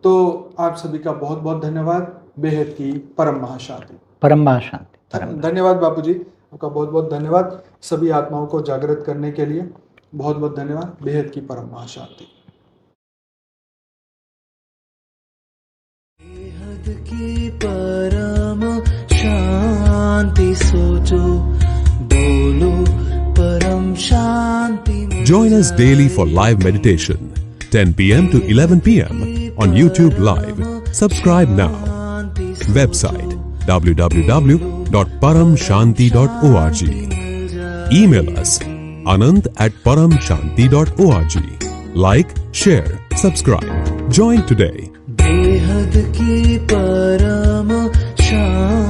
[SPEAKER 2] तो आप सभी का बहुत बहुत धन्यवाद। बेहद की परम महाशांति।
[SPEAKER 1] परम महाशांति।
[SPEAKER 2] धन्यवाद बापूजी, आपका बहुत बहुत धन्यवाद सभी आत्माओं को जागृत करने के लिए। बहुत बहुत धन्यवाद। बेहद की परम महाशांति।
[SPEAKER 3] बेहद की परम शांति सोचो, बोलो परम शांति।
[SPEAKER 4] Join us daily for live meditation, 10 p.m. to 11 p.m. on YouTube Live. Subscribe now. Website www.paramshanti.org. Email us anant@paramshanti.org. Like, share, subscribe. Join today.
[SPEAKER 3] बेहद की परम शांति।